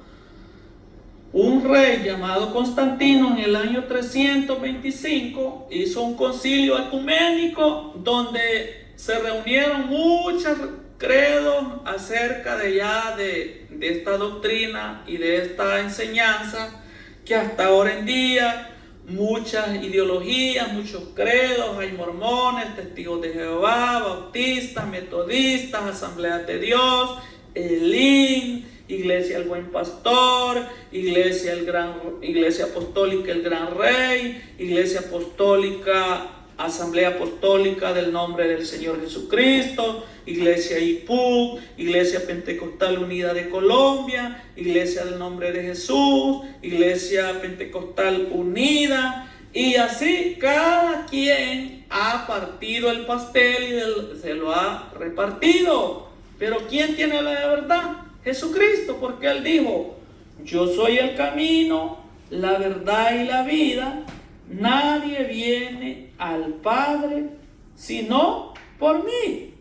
un rey llamado Constantino en el año 325 hizo un concilio ecuménico donde se reunieron muchos credos acerca de esta doctrina y de esta enseñanza, que hasta ahora en día muchas ideologías, muchos credos, hay mormones, testigos de Jehová, bautistas, metodistas, asambleas de Dios, Elim, Iglesia el Buen Pastor, Iglesia Apostólica el Gran Rey, Iglesia Apostólica, Asamblea Apostólica del Nombre del Señor Jesucristo, Iglesia IPUC, Iglesia Pentecostal Unida de Colombia, Iglesia del Nombre de Jesús, Iglesia Pentecostal Unida, y así cada quien ha partido el pastel y se lo ha repartido. Pero ¿quién tiene la verdad? Jesucristo, porque Él dijo: yo soy el camino, la verdad y la vida. Nadie viene al Padre sino por mí.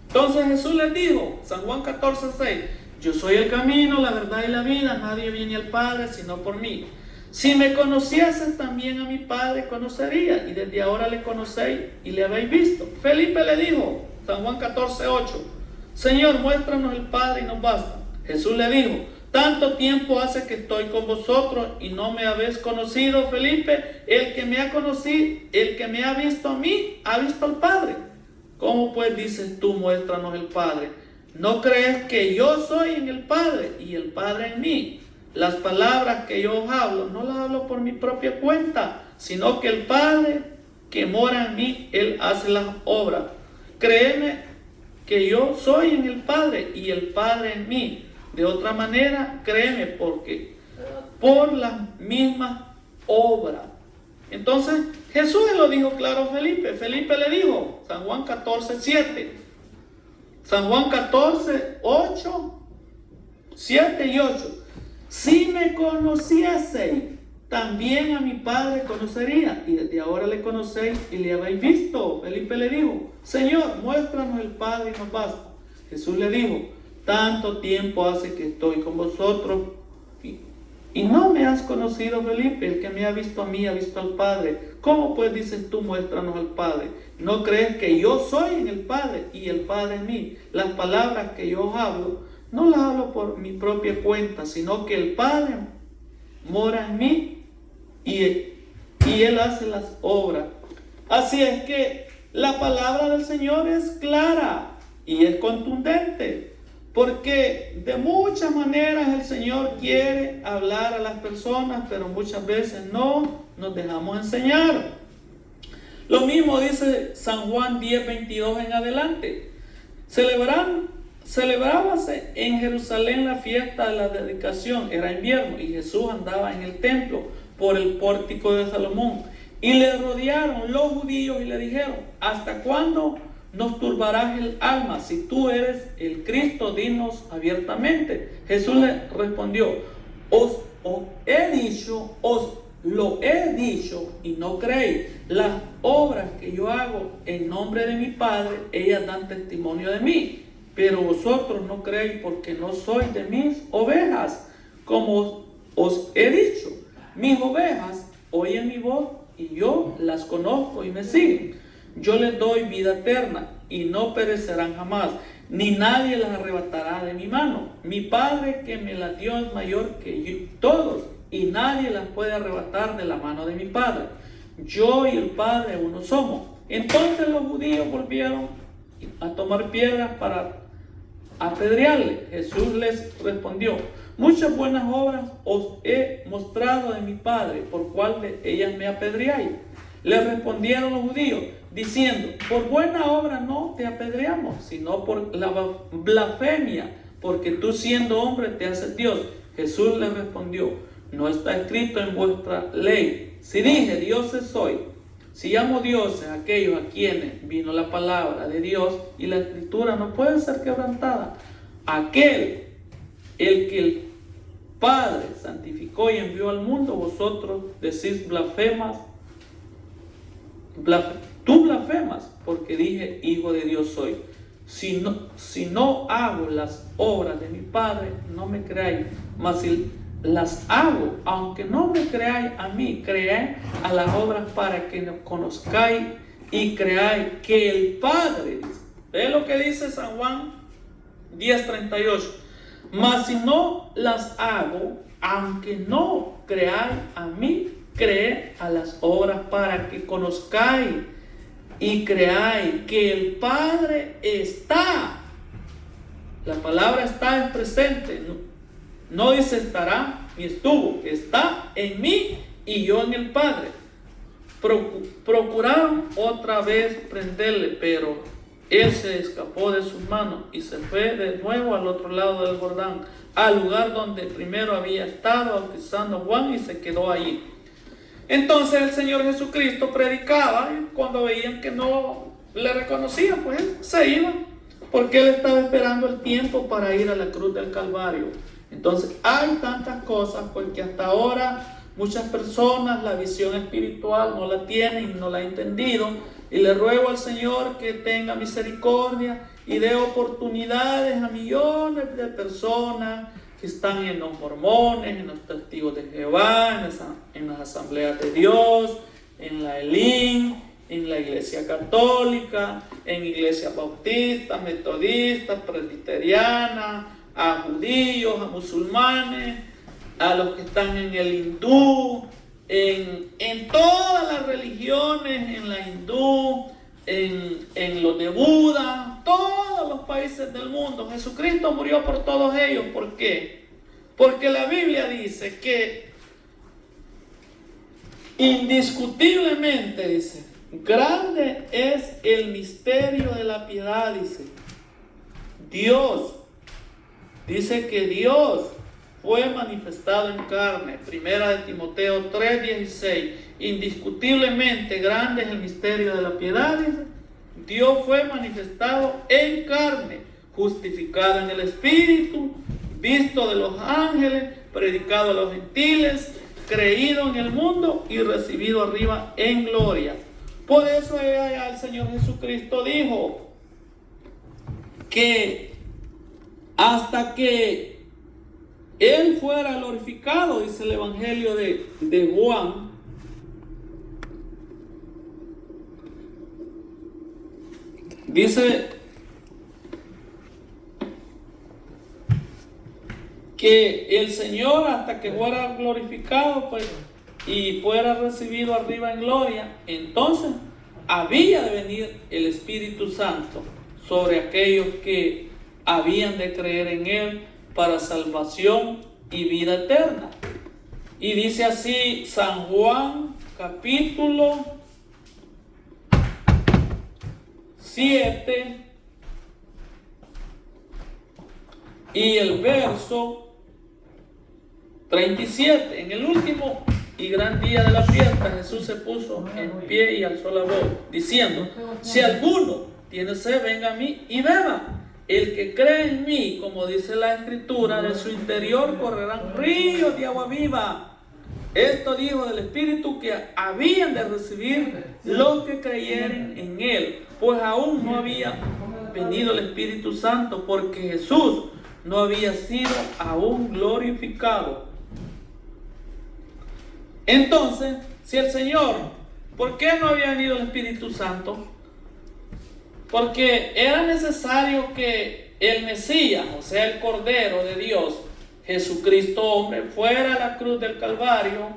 Entonces Jesús les dijo, San Juan 14:6, yo soy el camino, la verdad y la vida. Nadie viene al Padre sino por mí. Si me conocieses, también a mi Padre conocería, y desde ahora le conocéis y le habéis visto. Felipe le dijo, San Juan 14:8, Señor, muéstranos el Padre y nos basta. Jesús le dijo: tanto tiempo hace que estoy con vosotros y no me habéis conocido, Felipe. El que me ha conocido, el que me ha visto a mí, ha visto al Padre. ¿Cómo pues dices tú, muéstranos el Padre? ¿No crees que yo soy en el Padre y el Padre en mí? Las palabras que yo os hablo, no las hablo por mi propia cuenta, sino que el Padre que mora en mí, Él hace las obras. Créeme que yo soy en el Padre y el Padre en mí. De otra manera, créeme, porque por las mismas obras. Entonces, Jesús lo dijo claro a Felipe. Felipe le dijo, San Juan 14:7, San Juan 14:8, 7 y 8. Si me conocieseis, también a mi Padre conocería, y desde ahora le conocéis y le habéis visto. Felipe le dijo, Señor, muéstranos el Padre y nos basta. Jesús le dijo, tanto tiempo hace que estoy con vosotros Y no me has conocido, Felipe. El que me ha visto a mí ha visto al Padre. ¿Cómo pues dices tú, muéstranos al Padre? ¿No crees que yo soy en el Padre y el Padre en mí? Las palabras que yo os hablo, no las hablo por mi propia cuenta, sino que el Padre mora en mí y Él hace las obras. Así es que la palabra del Señor es clara y es contundente, porque de muchas maneras el Señor quiere hablar a las personas, pero muchas veces no nos dejamos enseñar. Lo mismo dice San Juan 10:22 en adelante. Celebrábase en Jerusalén la fiesta de la dedicación, era invierno, y Jesús andaba en el templo por el pórtico de Salomón. Y le rodearon los judíos y le dijeron: ¿hasta cuándo nos turbarás el alma? Si tú eres el Cristo, dinos abiertamente. Jesús le respondió: os lo he dicho y no creéis. Las obras que yo hago en nombre de mi Padre, ellas dan testimonio de mí, pero vosotros no creéis porque no sois de mis ovejas. Como os he dicho, mis ovejas oyen mi voz y yo las conozco y me siguen. Yo les doy vida eterna y no perecerán jamás, ni nadie las arrebatará de mi mano. Mi Padre que me las dio es mayor que todos, y nadie las puede arrebatar de la mano de mi Padre. Yo y el Padre uno somos. Entonces los judíos volvieron a tomar piedras para apedrearle. Jesús les respondió: muchas buenas obras os he mostrado de mi Padre, ¿por cuál de ellas me apedreáis? Le respondieron los judíos, diciendo: por buena obra no te apedreamos, sino por la blasfemia, porque tú siendo hombre te haces Dios. Jesús les respondió: no está escrito en vuestra ley: si dije dioses soy, si llamo dioses a aquellos a quienes vino la palabra de Dios, y la escritura no puede ser quebrantada. El que el Padre santificó y envió al mundo, vosotros decís blasfemas. Tú blasfemas, porque dije hijo de Dios soy. Si no hago las obras de mi Padre, no me creáis. Mas si las hago, aunque no me creáis a mí, creáis a las obras, para que nos conozcáis y creáis que el Padre dice. Es lo que dice San Juan 10:38. Mas si no las hago, aunque no creáis a mí, creed a las obras, para que conozcáis y creáis que el Padre está. La palabra está, es presente. No dice estará ni estuvo. Está en mí y yo en el Padre. Procuraron otra vez prenderle, pero él se escapó de sus manos y se fue de nuevo al otro lado del Jordán, al lugar donde primero había estado bautizando a Juan, y se quedó allí. Entonces el Señor Jesucristo predicaba, y cuando veían que no le reconocían, pues él se iba, porque él estaba esperando el tiempo para ir a la cruz del Calvario. Entonces hay tantas cosas, porque hasta ahora muchas personas la visión espiritual no la tienen y no la han entendido, y le ruego al Señor que tenga misericordia y dé oportunidades a millones de personas que están en los mormones, en los testigos de Jehová, en las asambleas de Dios, en la ELIN, en la iglesia católica, en iglesias bautistas, metodistas, presbiterianas, a judíos, a musulmanes, a los que están en el hindú, en todas las religiones, en la hindú, en los de Buda, todos los países del mundo. Jesucristo murió por todos ellos. ¿Por qué? Porque la Biblia dice que indiscutiblemente, dice, grande es el misterio de la piedad, dice. Dice que Dios fue manifestado en carne. Primera de Timoteo 3:16. Indiscutiblemente grande es el misterio de la piedad, dice. Dios fue manifestado en carne, justificado en el Espíritu, visto de los ángeles, predicado a los gentiles, creído en el mundo y recibido arriba en gloria. Por eso el Señor Jesucristo dijo que hasta que Él fuera glorificado, dice el Evangelio de Juan. Dice que el Señor, hasta que fuera glorificado, pues, y fuera recibido arriba en gloria, entonces había de venir el Espíritu Santo sobre aquellos que habían de creer en Él para salvación y vida eterna. Y dice así San Juan capítulo 7 y el verso 37. En el último y gran día de la fiesta, Jesús se puso en pie y alzó la voz, diciendo: si alguno tiene sed, venga a mí y beba. El que cree en mí, como dice la Escritura, de su interior correrán ríos de agua viva. Esto dijo del Espíritu que habían de recibir los que creyeren en Él, pues aún no había venido el Espíritu Santo, porque Jesús no había sido aún glorificado. Entonces, si el Señor, ¿por qué no había venido el Espíritu Santo? Porque era necesario que el Mesías, o sea, el Cordero de Dios, Jesucristo hombre, fuera a la cruz del Calvario,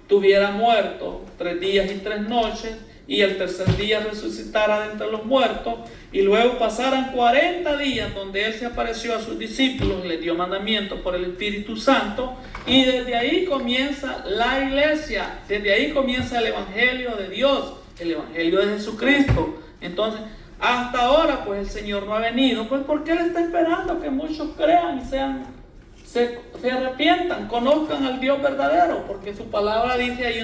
tuviera muerto 3 días y 3 noches, y el tercer día resucitara de entre los muertos, y luego pasaran 40 días donde Él se apareció a sus discípulos, les dio mandamientos por el Espíritu Santo, y desde ahí comienza la iglesia, desde ahí comienza el Evangelio de Dios, el Evangelio de Jesucristo. Entonces, hasta ahora pues el Señor no ha venido, pues porque Él está esperando que muchos crean y se arrepientan, conozcan al Dios verdadero, porque su palabra dice ahí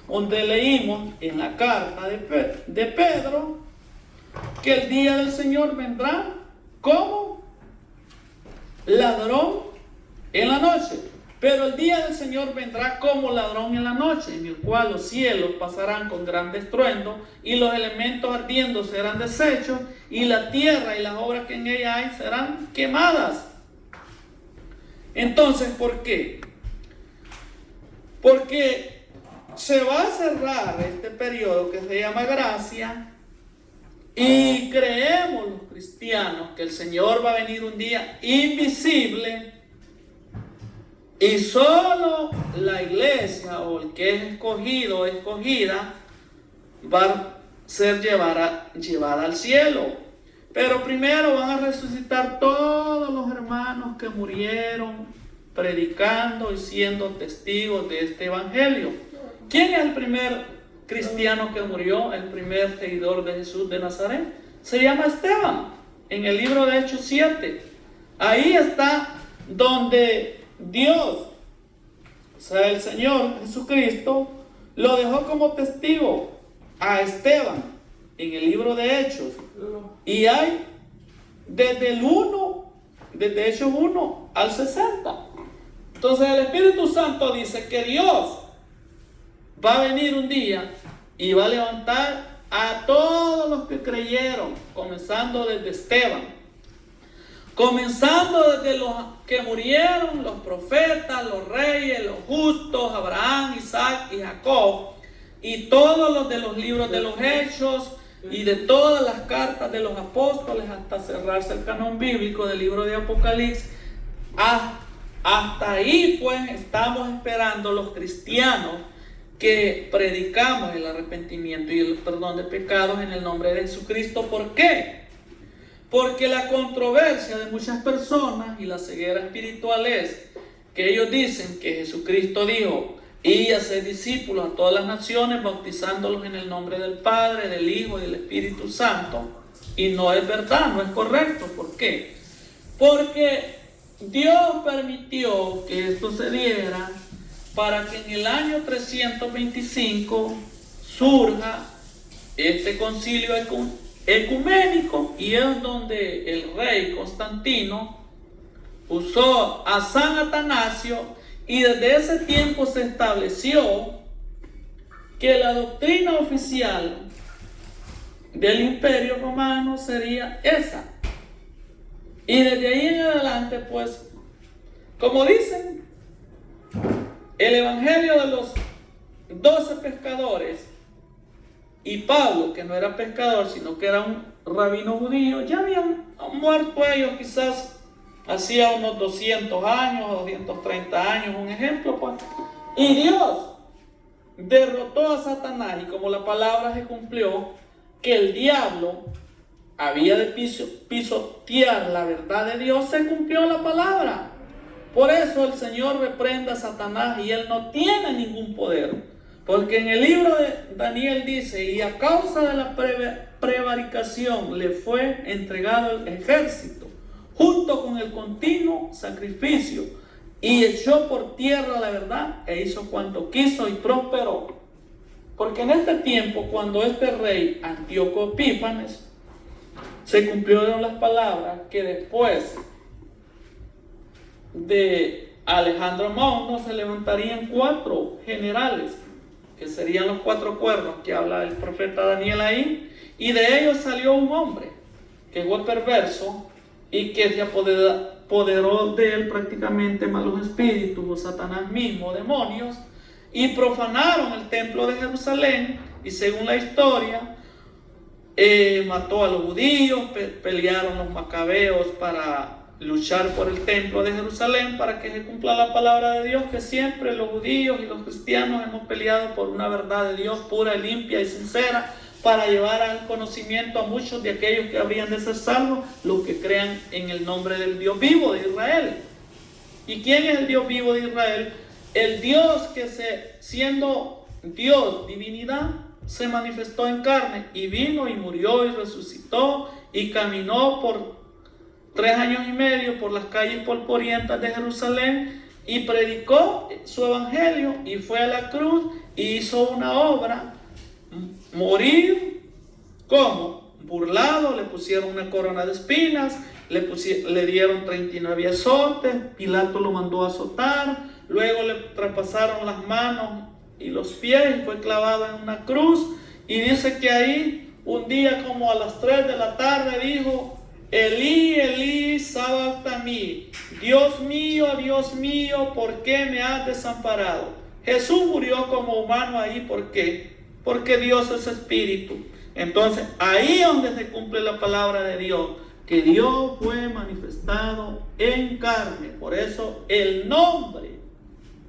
donde leímos en la carta de Pedro, que el día del Señor vendrá como ladrón en la noche. Pero el día del Señor vendrá como ladrón en la noche, en el cual los cielos pasarán con gran estruendo, y los elementos ardiendo serán deshechos, y la tierra y las obras que en ella hay serán quemadas. Entonces, ¿por qué? Porque se va a cerrar este periodo que se llama gracia, y creemos los cristianos que el Señor va a venir un día invisible, y solo la iglesia o el que es escogido o escogida va a ser llevada al cielo. Pero primero van a resucitar todos los hermanos que murieron predicando y siendo testigos de este evangelio. ¿Quién es el primer cristiano que murió? El primer seguidor de Jesús de Nazaret. Se llama Esteban, en el libro de Hechos 7. Ahí está donde Dios, o sea, el Señor Jesucristo, lo dejó como testigo a Esteban en el libro de Hechos. Y hay desde Hechos 1 al 60. Entonces el Espíritu Santo dice que Dios va a venir un día y va a levantar a todos los que creyeron, comenzando desde Esteban, comenzando desde los que murieron, los profetas, los reyes, los justos, Abraham, Isaac y Jacob, y todos los de los libros de los Hechos y de todas las cartas de los apóstoles, hasta cerrarse el canon bíblico del libro de Apocalipsis. Hasta ahí pues estamos esperando los cristianos que predicamos el arrepentimiento y el perdón de pecados en el nombre de Jesucristo. ¿Por qué? Porque la controversia de muchas personas y la ceguera espiritual es que ellos dicen que Jesucristo dijo: y hacer discípulos a todas las naciones, bautizándolos en el nombre del Padre, del Hijo y del Espíritu Santo. Y no es verdad, no es correcto. ¿Por qué? Porque Dios permitió que esto se diera para que en el año 325 surja este concilio ecuménico, y es donde el rey Constantino usó a San Atanasio, y desde ese tiempo se estableció que la doctrina oficial del Imperio Romano sería esa. Y desde ahí en adelante pues Como dicen, el evangelio de los 12 pescadores y Pablo, que no era pescador, sino que era un rabino judío, ya habían muerto ellos quizás hacía unos 200 años, 230 años, un ejemplo, pues. Y Dios derrotó a Satanás, y como la palabra se cumplió, que el diablo había de pisotear la verdad de Dios, se cumplió la palabra. Por eso el Señor reprenda a Satanás y él no tiene ningún poder. Porque en el libro de Daniel dice, y a causa de la prevaricación le fue entregado el ejército, junto con el continuo sacrificio, y echó por tierra la verdad, e hizo cuanto quiso y prosperó. Porque en este tiempo, cuando este rey Antíoco Epífanes, se cumplieron las palabras que después de Alejandro Magno se levantarían 4 generales, que serían los 4 cuernos que habla el profeta Daniel ahí, y de ellos salió un hombre que fue perverso y que se apoderó de él prácticamente malos espíritus, o Satanás mismo, demonios, y profanaron el templo de Jerusalén, y según la historia, mató a los judíos, pelearon los macabeos para luchar por el templo de Jerusalén, para que se cumpla la palabra de Dios, que siempre los judíos y los cristianos hemos peleado por una verdad de Dios pura, limpia y sincera, para llevar al conocimiento a muchos de aquellos que habrían de ser salvos, los que crean en el nombre del Dios vivo de Israel. ¿Y quién es el Dios vivo de Israel? El Dios que siendo Dios, divinidad, se manifestó en carne y vino y murió y resucitó y caminó por 3 años y medio por las calles polvorientas de Jerusalén y predicó su evangelio y fue a la cruz y hizo una obra. Morir, ¿cómo? Burlado, le pusieron una corona de espinas, le dieron 39 azotes, Pilato lo mandó a azotar, luego le traspasaron las manos y los pies y fue clavado en una cruz. Y dice que ahí un día como a las 3 de la tarde dijo: Elí, Elí, sabactani, Dios mío, ¿por qué me has desamparado? Jesús murió como humano ahí, ¿por qué? Porque Dios es espíritu. Entonces ahí es donde se cumple la palabra de Dios, que Dios fue manifestado en carne. Por eso el nombre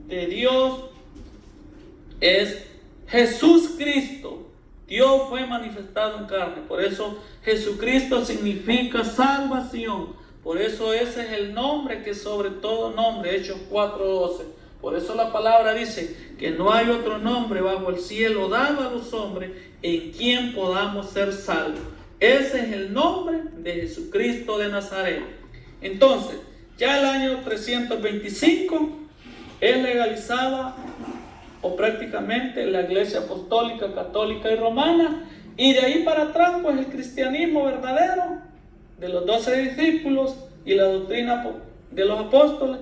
de Dios es Jesús Cristo. Dios fue manifestado en carne. Por eso Jesucristo significa salvación. Por eso ese es el nombre que sobre todo nombre. Hechos 4:12. Por eso la palabra dice que no hay otro nombre bajo el cielo dado a los hombres en quien podamos ser salvos. Ese es el nombre de Jesucristo de Nazaret. Entonces, ya el año 325 es legalizada o prácticamente la Iglesia Apostólica, Católica y Romana, y de ahí para atrás pues el cristianismo verdadero de los 12 discípulos y la doctrina de los apóstoles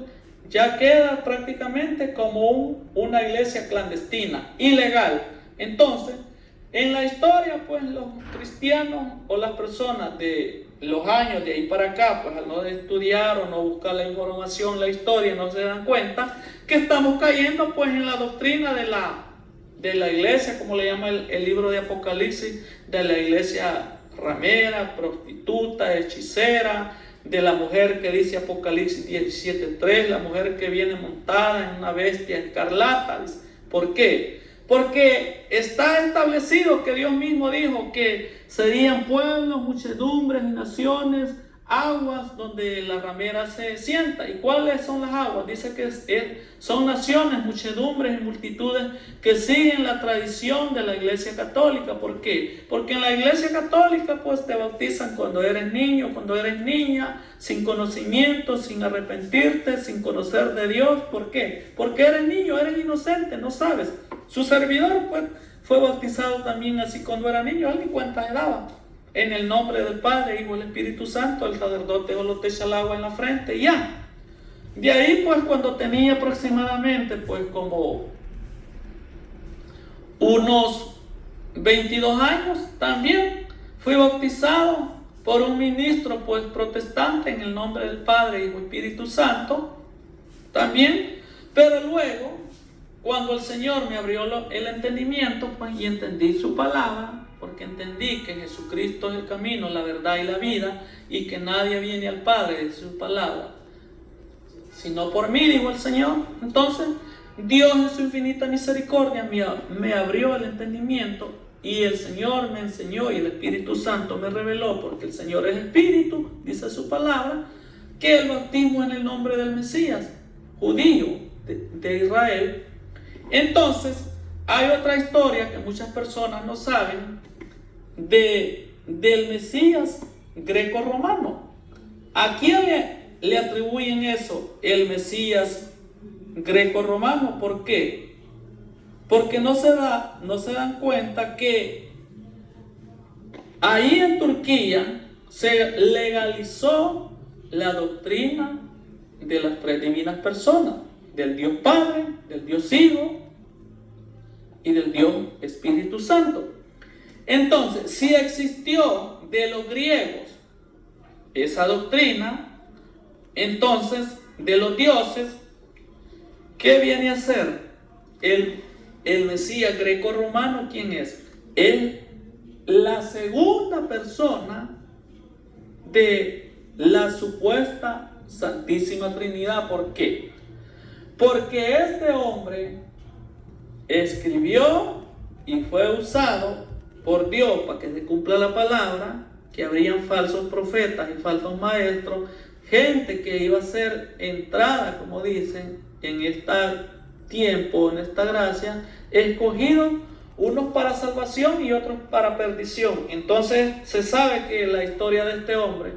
ya queda prácticamente como una iglesia clandestina, ilegal. Entonces, en la historia pues los cristianos o las personas de los años de ahí para acá, pues al no estudiar o no buscar la información, la historia, no se dan cuenta que estamos cayendo pues en la doctrina de la iglesia, como le llama el libro de Apocalipsis, de la iglesia ramera, prostituta, hechicera, de la mujer que dice Apocalipsis 17:3, la mujer que viene montada en una bestia escarlata. ¿Por qué? Porque está establecido que Dios mismo dijo que serían pueblos, muchedumbres y naciones, aguas donde la ramera se sienta. ¿Y cuáles son las aguas? Dice que son naciones, muchedumbres y multitudes que siguen la tradición de la iglesia católica. ¿Por qué? Porque en la iglesia católica pues te bautizan cuando eres niño, cuando eres niña, sin conocimiento, sin arrepentirte, sin conocer de Dios. ¿Por qué? Porque eres niño, eres inocente, no sabes. Su servidor pues fue bautizado también así cuando era niño, él ni cuenta se daba. En el nombre del Padre, Hijo y el Espíritu Santo, el sacerdote lo te echa el agua en la frente y ya. De ahí pues cuando tenía aproximadamente pues como unos 22 años, también fui bautizado por un ministro pues protestante en el nombre del Padre, Hijo y Espíritu Santo. también. Pero luego, cuando el Señor me abrió el entendimiento, pues, y entendí su palabra, porque entendí que Jesucristo es el camino, la verdad y la vida, y que nadie viene al Padre de su palabra, sino por mí, dijo el Señor. Entonces, Dios en su infinita misericordia me abrió el entendimiento, y el Señor me enseñó, y el Espíritu Santo me reveló, porque el Señor es Espíritu, dice su palabra, que el bautismo en el nombre del Mesías, judío de Israel. Entonces, hay otra historia que muchas personas no saben del Mesías greco-romano. ¿A quién le atribuyen eso? El Mesías greco-romano. ¿Por qué? Porque no se dan cuenta que ahí en Turquía se legalizó la doctrina de las tres divinas personas, del Dios Padre, del Dios Hijo y del Dios Espíritu Santo. Entonces, si existió de los griegos esa doctrina, entonces de los dioses, ¿qué viene a ser el Mesías greco-romano? ¿Quién es? Es la segunda persona de la supuesta Santísima Trinidad. ¿Por qué? Porque este hombre escribió y fue usado por Dios para que se cumpla la palabra, que habrían falsos profetas y falsos maestros, gente que iba a ser entrada, como dicen, en este tiempo, en esta gracia, escogidos unos para salvación y otros para perdición. Entonces se sabe que la historia de este hombre,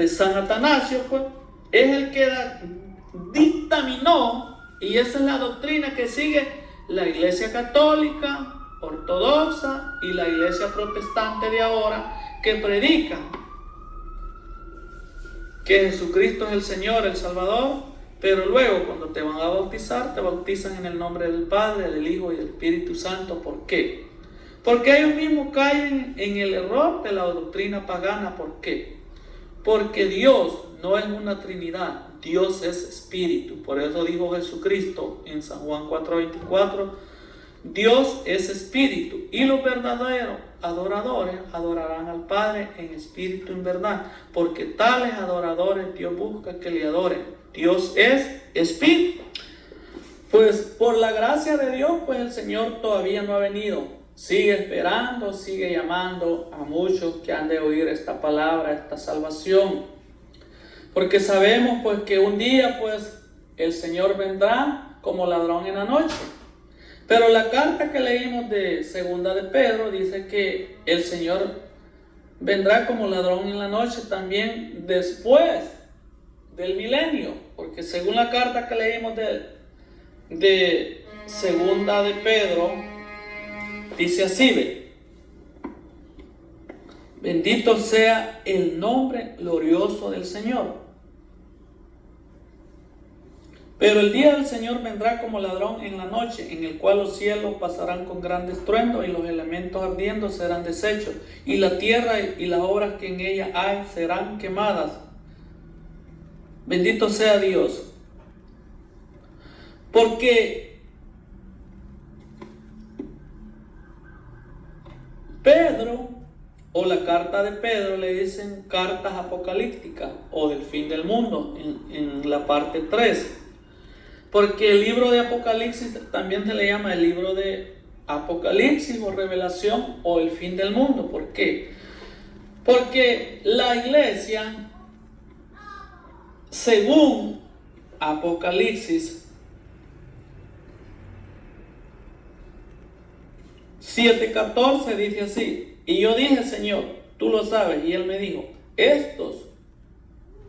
San Atanasio, pues, es el que dictaminó, y esa es la doctrina que sigue la Iglesia Católica, Ortodoxa y la Iglesia Protestante de ahora, que predican que Jesucristo es el Señor, el Salvador, pero luego cuando te van a bautizar, te bautizan en el nombre del Padre, del Hijo y del Espíritu Santo. ¿Por qué? Porque ellos mismos caen en el error de la doctrina pagana. ¿Por qué? Porque Dios no es una Trinidad, Dios es Espíritu. Por eso dijo Jesucristo en San Juan 4:24, Dios es Espíritu, y los verdaderos adoradores adorarán al Padre en espíritu y en verdad, porque tales adoradores Dios busca que le adoren. Dios es Espíritu. Pues por la gracia de Dios, pues el Señor todavía no ha venido. Sigue esperando, sigue llamando a muchos que han de oír esta palabra, esta salvación. Porque sabemos pues que un día pues el Señor vendrá como ladrón en la noche. Pero la carta que leímos de segunda de Pedro dice que el Señor vendrá como ladrón en la noche también después del milenio. Porque según la carta que leímos de segunda de Pedro, dice así, ve: bendito sea el nombre glorioso del Señor. Pero el día del Señor vendrá como ladrón en la noche, en el cual los cielos pasarán con gran estruendo y los elementos ardiendo serán deshechos, y la tierra y las obras que en ella hay serán quemadas. Bendito sea Dios. Porque Pedro, o la carta de Pedro, le dicen cartas apocalípticas o del fin del mundo en la parte 3. Porque el libro de Apocalipsis también se le llama el libro de Apocalipsis o Revelación o el fin del mundo. ¿Por qué? Porque la iglesia, según Apocalipsis 7:14, dice así: y yo dije, Señor, tú lo sabes. Y él me dijo, estos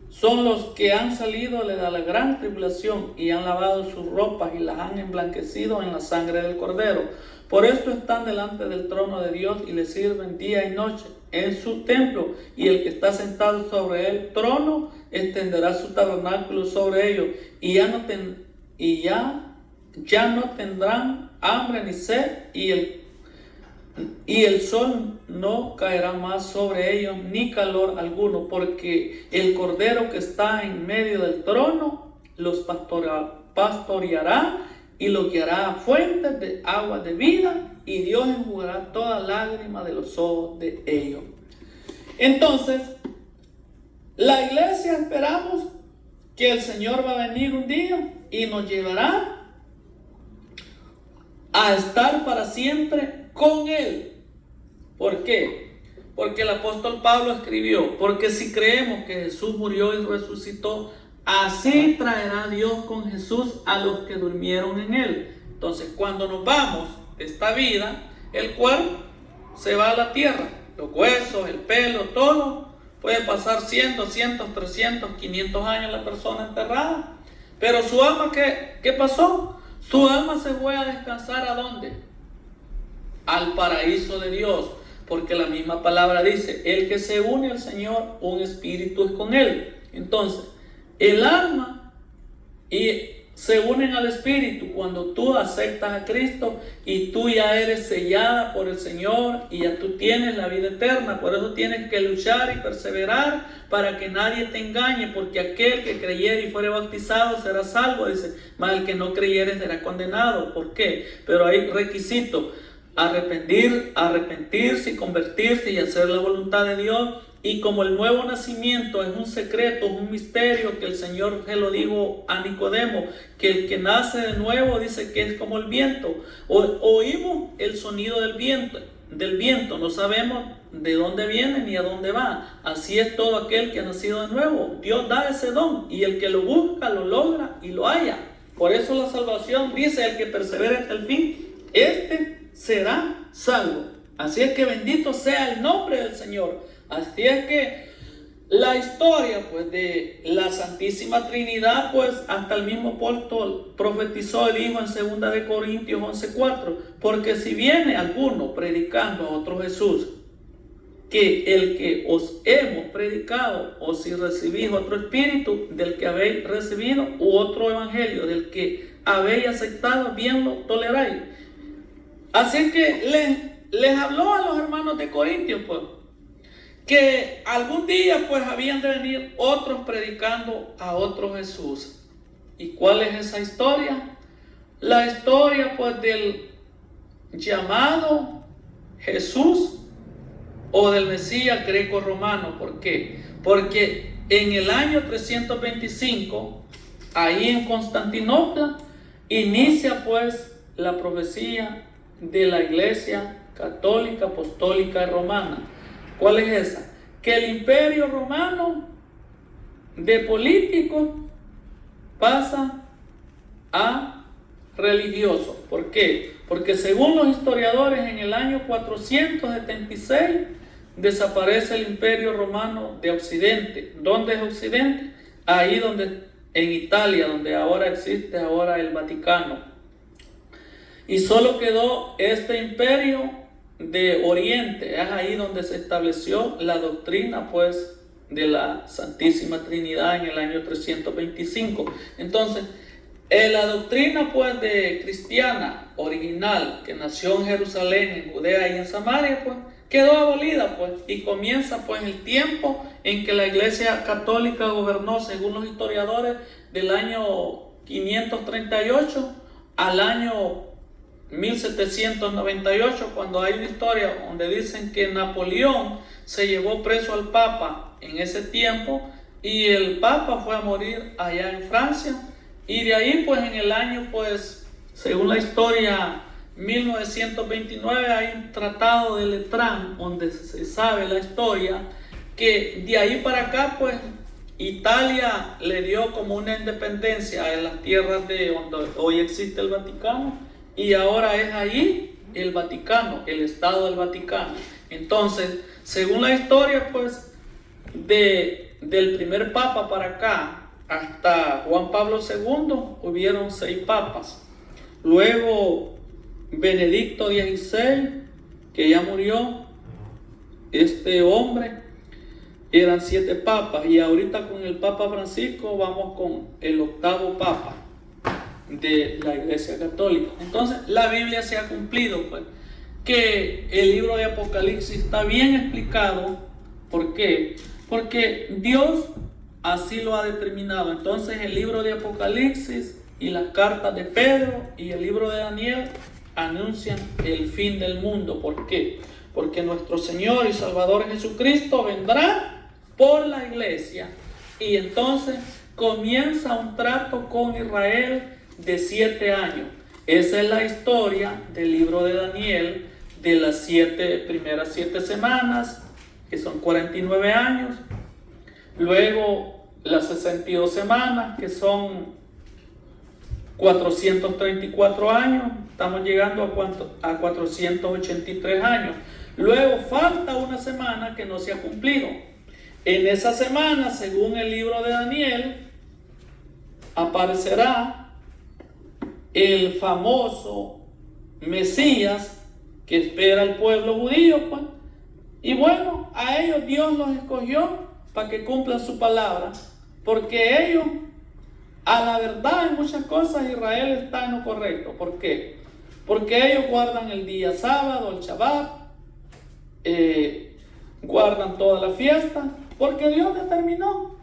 son los que han salido de la gran tribulación y han lavado sus ropas y las han emblanquecido en la sangre del Cordero. Por esto están delante del trono de Dios y le sirven día y noche en su templo. Y el que está sentado sobre el trono extenderá su tabernáculo sobre ellos. Y ya no tendrán hambre ni sed, y el sol no caerá más sobre ellos, ni calor alguno, porque el Cordero que está en medio del trono los pastoreará y los guiará a fuentes de agua de vida, y Dios enjugará toda lágrima de los ojos de ellos. Entonces, la iglesia esperamos que el Señor va a venir un día y nos llevará a estar para siempre con Él. ¿Por qué? Porque el apóstol Pablo escribió: porque si creemos que Jesús murió y resucitó, así traerá Dios con Jesús a los que durmieron en Él. Entonces, cuando nos vamos de esta vida, el cuerpo se va a la tierra, los huesos, el pelo, todo. Puede pasar 100, 200, 300, 500 años la persona enterrada. Pero su alma, ¿qué pasó? Su alma se fue a descansar, ¿a dónde? Al paraíso de Dios. Porque la misma palabra dice: el que se une al Señor, un espíritu es con Él. Entonces, el alma se unen al espíritu cuando tú aceptas a Cristo y tú ya eres sellada por el Señor y ya tú tienes la vida eterna. Por eso tienes que luchar y perseverar para que nadie te engañe, porque aquel que creyere y fuere bautizado será salvo, dice, mas el que no creyere será condenado. ¿Por qué? Pero hay requisitos: arrepentirse y convertirse y hacer la voluntad de Dios. Y como el nuevo nacimiento es un secreto, es un misterio, que el Señor se lo dijo a Nicodemo, que el que nace de nuevo dice que es como el viento. Oímos el sonido del viento, no sabemos de dónde viene ni a dónde va. Así es todo aquel que ha nacido de nuevo. Dios da ese don y el que lo busca lo logra y lo halla. Por eso la salvación dice: el que persevera hasta el fin, este será salvo. Así es que bendito sea el nombre del Señor. Así es que la historia pues de la Santísima Trinidad, pues hasta el mismo apóstol profetizó y dijo en 2 de Corintios 11:4: porque si viene alguno predicando a otro Jesús que el que os hemos predicado, o si recibís otro espíritu del que habéis recibido, u otro evangelio del que habéis aceptado, bien lo toleráis. Así que les habló a los hermanos de Corintios pues que algún día pues habían de venir otros predicando a otro Jesús. ¿Y cuál es esa historia? La historia pues del llamado Jesús o del Mesías greco-romano. ¿Por qué? Porque en el año 325, ahí en Constantinopla, inicia pues la profecía de la Iglesia Católica, Apostólica y Romana. ¿Cuál es esa? Que el imperio romano de político pasa a religioso. ¿Por qué? Porque según los historiadores, en el año 476 desaparece el imperio romano de Occidente. ¿Dónde es Occidente? Ahí en Italia, donde ahora existe el Vaticano. Y solo quedó este imperio de Oriente. Es ahí donde se estableció la doctrina pues de la Santísima Trinidad en el año 325. Entonces, la doctrina pues de cristiana original, que nació en Jerusalén, en Judea y en Samaria, pues quedó abolida pues, y comienza pues el tiempo en que la Iglesia Católica gobernó, según los historiadores, del año 538 al año 1798, cuando hay una historia donde dicen que Napoleón se llevó preso al Papa en ese tiempo, y el Papa fue a morir allá en Francia. Y de ahí pues en el año pues, según la historia, 1929, hay un tratado de Letrán donde se sabe la historia, que de ahí para acá pues Italia le dio como una independencia en las tierras de donde hoy existe el Vaticano, y ahora es ahí el Vaticano, el Estado del Vaticano. Entonces, según la historia pues del primer Papa para acá hasta Juan Pablo II hubieron 6 papas. Luego Benedicto XVI, que ya murió, este hombre, eran 7 papas, y ahorita con el Papa Francisco vamos con el 8º Papa de la Iglesia Católica. Entonces la Biblia se ha cumplido pues, que el libro de Apocalipsis está bien explicado. ¿Por qué? Porque Dios así lo ha determinado. Entonces el libro de Apocalipsis y las cartas de Pedro y el libro de Daniel anuncian el fin del mundo. ¿Por qué? Porque nuestro Señor y Salvador Jesucristo vendrá por la iglesia y entonces comienza un trato con Israel de 7 años. Esa es la historia del libro de Daniel, de las primeras 7 semanas, que son 49 años. Luego las 62 semanas, que son 434 años. Estamos llegando a 483 años. Luego falta una semana que no se ha cumplido. En esa semana, según el libro de Daniel, aparecerá el famoso Mesías que espera el pueblo judío, pues. Y bueno, a ellos Dios los escogió para que cumplan su palabra, porque ellos, a la verdad, en muchas cosas Israel está en lo correcto. ¿Por qué? Porque ellos guardan el día sábado, el Shabbat, guardan toda la fiesta, porque Dios determinó,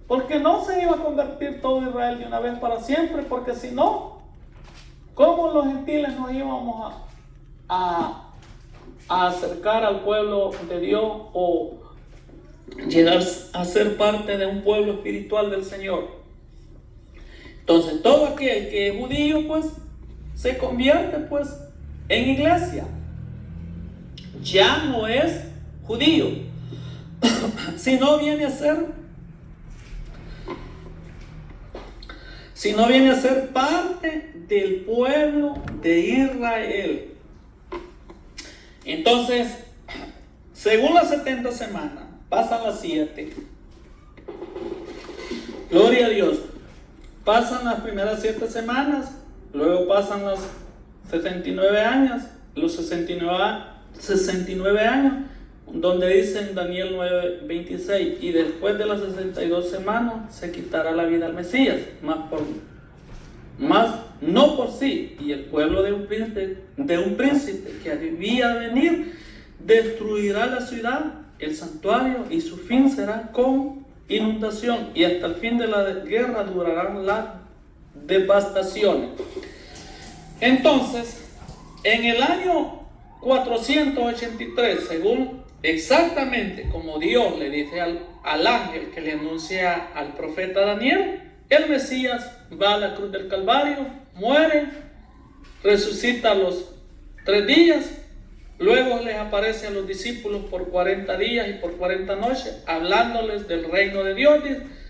porque no se iba a convertir todo Israel de una vez para siempre, porque si no, ¿cómo los gentiles nos íbamos a acercar al pueblo de Dios o llegar a ser parte de un pueblo espiritual del Señor? Entonces todo aquel que es judío, pues se convierte pues en iglesia, ya no es judío, sino viene a ser parte del pueblo de Israel. Entonces, según las 70 semanas, pasan las 7. Gloria a Dios. Pasan las primeras 7 semanas, luego pasan los 69 años, los 69 años, donde dice en Daniel 9:26, y después de las 62 semanas se quitará la vida al Mesías, no por sí, y el pueblo de un príncipe que debía venir destruirá la ciudad, el santuario, y su fin será con inundación, y hasta el fin de la guerra durarán las devastaciones. Entonces, en el año 483, según exactamente como Dios le dice al ángel que le anuncia al profeta Daniel, el Mesías va a la cruz del Calvario, muere, resucita a los 3 días, luego les aparece a los discípulos por 40 días y por 40 noches, hablándoles del reino de Dios,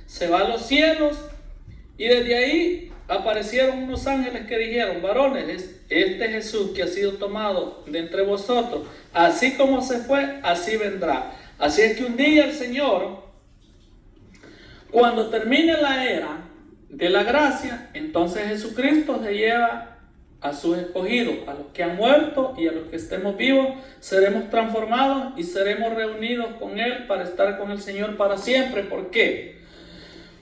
se va a los cielos, y desde ahí aparecieron unos ángeles que dijeron: varones, este Jesús que ha sido tomado de entre vosotros, así como se fue, así vendrá. Así es que un día el Señor, cuando termine la era de la gracia, entonces Jesucristo se lleva a sus escogidos, a los que han muerto y a los que estemos vivos, seremos transformados y seremos reunidos con Él para estar con el Señor para siempre. ¿Por qué?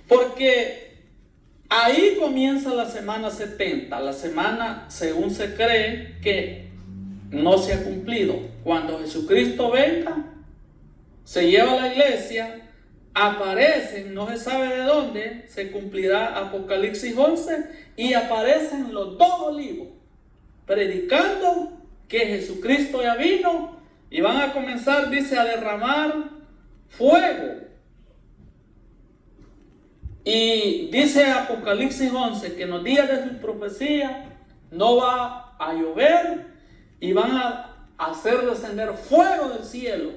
Porque ahí comienza la semana 70, la semana, según se cree, que no se ha cumplido. Cuando Jesucristo venga, se lleva a la iglesia, aparecen, no se sabe de dónde, se cumplirá Apocalipsis 11, y aparecen los 2 olivos, predicando que Jesucristo ya vino, y van a comenzar, dice, a derramar fuego. Y dice Apocalipsis 11 que en los días de su profecía no va a llover, y van a hacer descender fuego del cielo.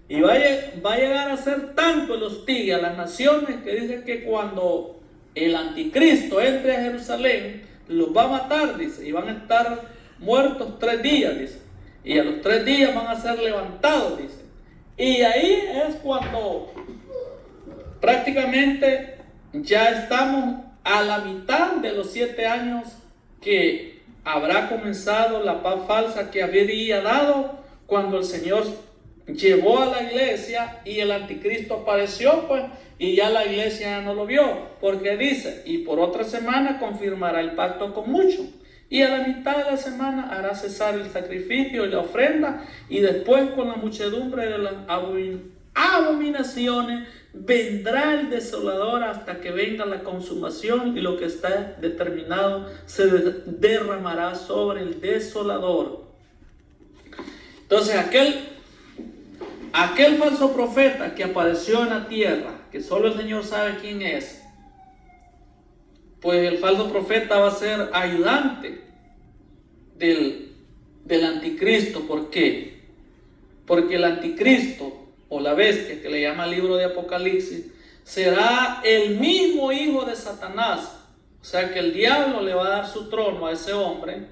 Y va a llegar a ser tanto el hostigue a las naciones que dice que cuando el anticristo entre a Jerusalén, los va a matar, dice, y van a estar muertos 3 días, dice. Y a los 3 días van a ser levantados, dice. Y ahí es cuando prácticamente ya estamos a la mitad de los 7 años que habrá comenzado la paz falsa que había dado cuando el Señor llevó a la iglesia y el anticristo apareció, pues, y ya la iglesia ya no lo vio, porque dice: y por otra semana confirmará el pacto con muchos, y a la mitad de la semana hará cesar el sacrificio y la ofrenda, y después con la muchedumbre de las abominaciones, vendrá el desolador hasta que venga la consumación, y lo que está determinado se derramará sobre el desolador. Entonces aquel falso profeta que apareció en la tierra, que solo el Señor sabe quién es, pues el falso profeta va a ser ayudante del anticristo. ¿Por qué? Porque el anticristo, o la bestia que le llama el libro de Apocalipsis, será el mismo hijo de Satanás. O sea que el diablo le va a dar su trono a ese hombre,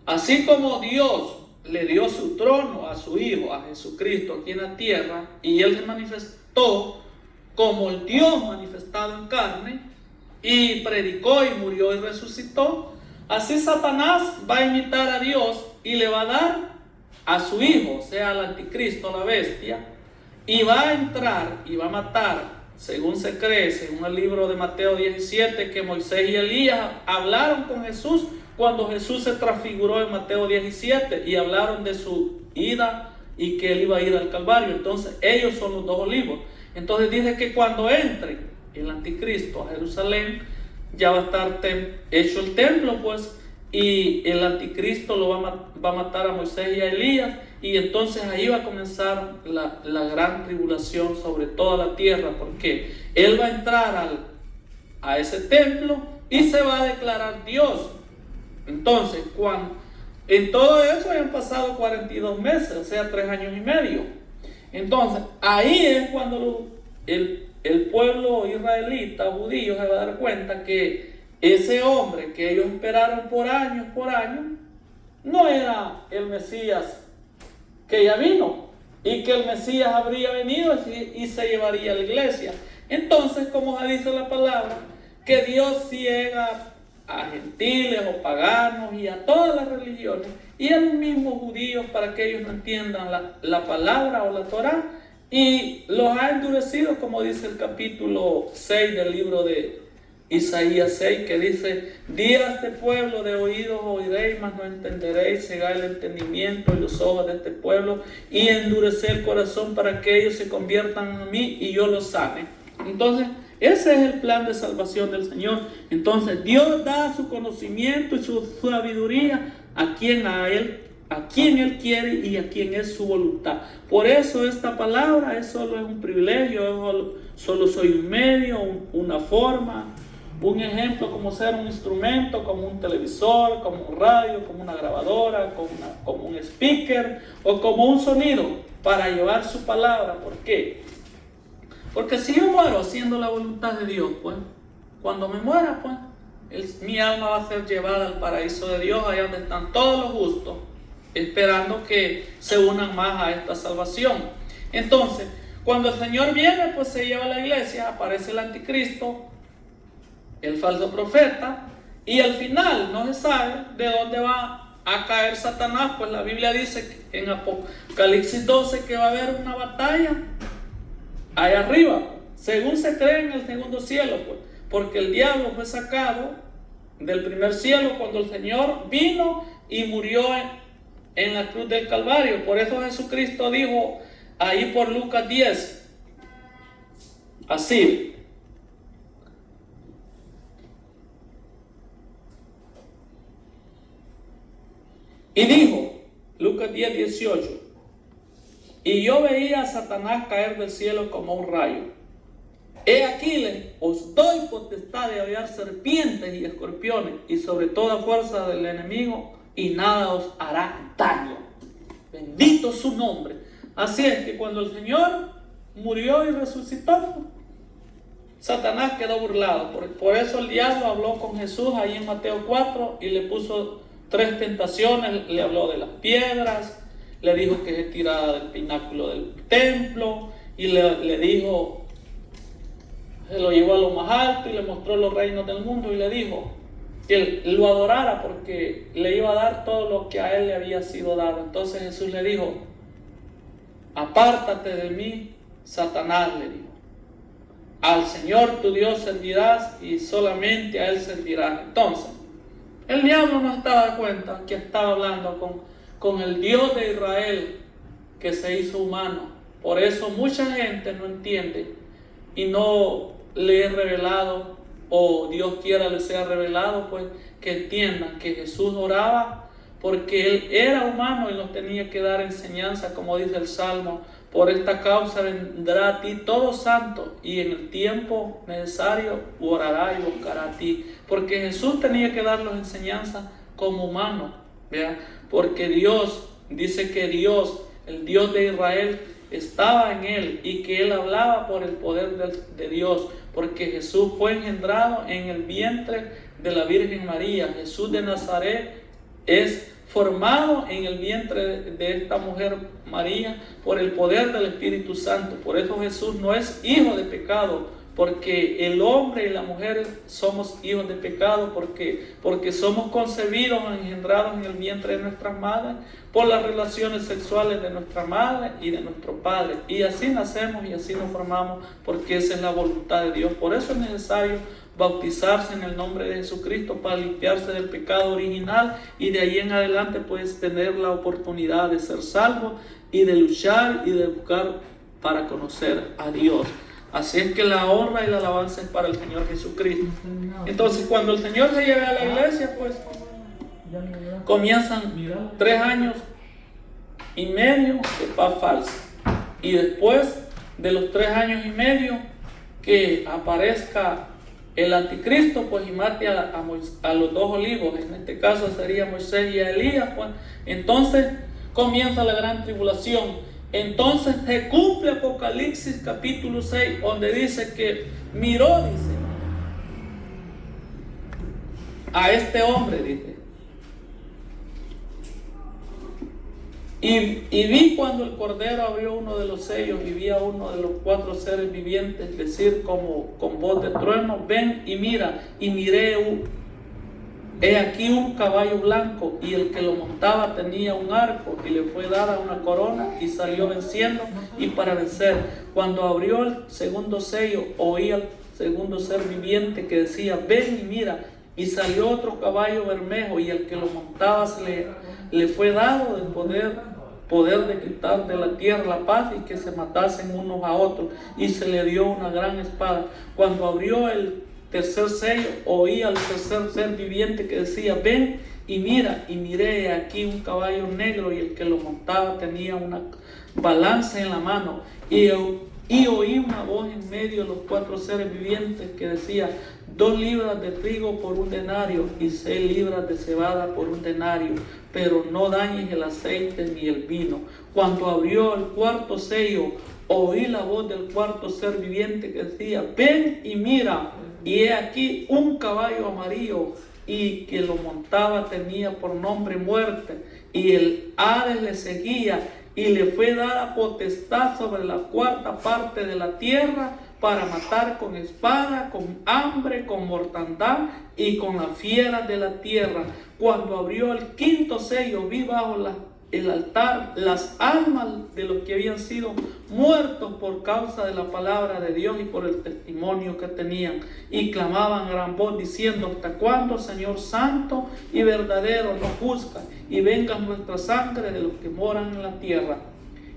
así como Dios le dio su trono a su hijo, a Jesucristo, aquí en la tierra, y él se manifestó como el Dios manifestado en carne, y predicó y murió y resucitó. Así Satanás va a imitar a Dios y le va a dar a su hijo, o sea, al anticristo, la bestia, y va a entrar y va a matar, según se cree, según el libro de Mateo 17, que Moisés y Elías hablaron con Jesús cuando Jesús se transfiguró en Mateo 17, y hablaron de su ida y que él iba a ir al Calvario. Entonces ellos son los dos olivos. Entonces dice que cuando entre el anticristo a Jerusalén, ya va a estar hecho el templo, pues, y el anticristo lo va a matar a Moisés y a Elías, y entonces ahí va a comenzar la gran tribulación sobre toda la tierra, porque él va a entrar a ese templo y se va a declarar Dios. Entonces, en todo eso han pasado 42 meses, o sea, 3 años y medio. Entonces, ahí es cuando el pueblo israelita, judío, se va a dar cuenta que ese hombre que ellos esperaron por años, no era el Mesías que ya vino, y que el Mesías habría venido y se llevaría a la iglesia. Entonces, como se dice la palabra, que Dios ciega a gentiles o paganos y a todas las religiones, y a los mismos judíos, para que ellos no entiendan la palabra o la Torá, y los ha endurecido, como dice el capítulo 6 del libro de Isaías 6, que dice: di a este pueblo, de oídos oiréis, mas no entenderéis, cegar el entendimiento y los ojos de este pueblo, y endurecer el corazón, para que ellos se conviertan en mí y yo los sane. Entonces, ese es el plan de salvación del Señor. Entonces, Dios da su conocimiento y su sabiduría a quien Él quiere y a quien es su voluntad. Por eso esta palabra solo es un privilegio, solo soy un medio, una forma, un ejemplo, como ser un instrumento, como un televisor, como un radio, como una grabadora, como un speaker o como un sonido para llevar su palabra. ¿Por qué? Porque si yo muero haciendo la voluntad de Dios, pues, cuando me muera, pues, mi alma va a ser llevada al paraíso de Dios, allá donde están todos los justos, esperando que se unan más a esta salvación. Entonces, cuando el Señor viene, pues se lleva a la iglesia, aparece el anticristo, el falso profeta, y al final no se sabe de dónde va a caer Satanás. Pues la Biblia dice que en Apocalipsis 12 que va a haber una batalla allá arriba, según se cree, en el segundo cielo, pues, porque el diablo fue sacado del primer cielo cuando el Señor vino y murió en la cruz del Calvario. Por eso Jesucristo dijo ahí por Lucas 10, así: y dijo, Lucas 10, 18: y yo veía a Satanás caer del cielo como un rayo. He aquí, os doy potestad de hollar serpientes y escorpiones, y sobre toda fuerza del enemigo, y nada os hará daño. Bendito su nombre. Así es que cuando el Señor murió y resucitó, Satanás quedó burlado. Por eso el diablo habló con Jesús ahí en Mateo 4 y le puso 3 tentaciones. Le habló de las piedras, le dijo que se tirara del pináculo del templo, y le dijo, se lo llevó a lo más alto y le mostró los reinos del mundo, y le dijo que él lo adorara porque le iba a dar todo lo que a él le había sido dado. Entonces Jesús le dijo: apártate de mí, Satanás, le dijo. Al Señor tu Dios servirás y solamente a Él servirás. Entonces, el diablo no estaba de cuenta que estaba hablando con el Dios de Israel, que se hizo humano Por eso mucha gente no entiende y no le he revelado, o Dios quiera le sea revelado, pues que entiendan que Jesús oraba porque Él era humano y nos tenía que dar enseñanza, como dice el Salmo. Por esta causa vendrá a ti todo santo y en el tiempo necesario orará y buscará a ti. Porque Jesús tenía que darnos enseñanza como humano, ¿verdad? Porque Dios, dice que Dios, el Dios de Israel, estaba en Él y que Él hablaba por el poder de Dios. Porque Jesús fue engendrado en el vientre de la Virgen María. Jesús de Nazaret es formado en el vientre de esta mujer María por el poder del Espíritu Santo. Por eso Jesús no es hijo de pecado, porque el hombre y la mujer somos hijos de pecado, porque somos concebidos o engendrados en el vientre de nuestras madres por las relaciones sexuales de nuestra madre y de nuestro padre. Y así nacemos y así nos formamos, porque esa es la voluntad de Dios. Por eso es necesario bautizarse en el nombre de Jesucristo para limpiarse del pecado original, y de ahí en adelante puedes tener la oportunidad de ser salvo y de luchar y de buscar para conocer a Dios. Así es que la honra y la alabanza es para el Señor Jesucristo. Entonces, cuando el Señor se lleve a la iglesia, pues comienzan 3 años y medio de paz falsa, y después de los 3 años y medio que aparezca el anticristo, pues, y mate a los 2 olivos, en este caso sería Moisés y a Elías, pues, entonces comienza la gran tribulación. Entonces se cumple Apocalipsis capítulo 6, donde dice que miró, dice, a este hombre, dice, y vi cuando el Cordero abrió uno de los sellos, y vi a uno de los 4 seres vivientes decir como con voz de trueno: ven y mira. Y miré, he aquí un caballo blanco, y el que lo montaba tenía un arco, y le fue dada una corona, y salió venciendo y para vencer. Cuando abrió el segundo sello, oí al segundo ser viviente que decía: ven y mira. Y salió otro caballo bermejo, y el que lo montaba le fue dado el poder de quitar de la tierra la paz, y que se matasen unos a otros, y se le dio una gran espada. Cuando abrió el tercer sello, oí al tercer ser viviente que decía: ven y mira. Y miré aquí un caballo negro, y el que lo montaba tenía una balanza en la mano, y oí una voz en medio de los 4 seres vivientes que decía: 2 libras de trigo por 1 denario, y 6 libras de cebada por 1 denario, pero no dañes el aceite ni el vino. Cuando abrió el 4º sello, oí la voz del 4º ser viviente que decía: ven y mira. Y he aquí un caballo amarillo, y que lo montaba tenía por nombre Muerte, y el Hades le seguía, y le fue dada potestad sobre la 4ª parte de la tierra, para matar con espada, con hambre, con mortandad y con las fieras de la tierra. Cuando abrió el 5º sello, vi bajo el altar las almas de los que habían sido muertos por causa de la palabra de Dios y por el testimonio que tenían, y clamaban a gran voz diciendo: ¿hasta cuándo, Señor santo y verdadero, nos juzga, y venga nuestra sangre de los que moran en la tierra?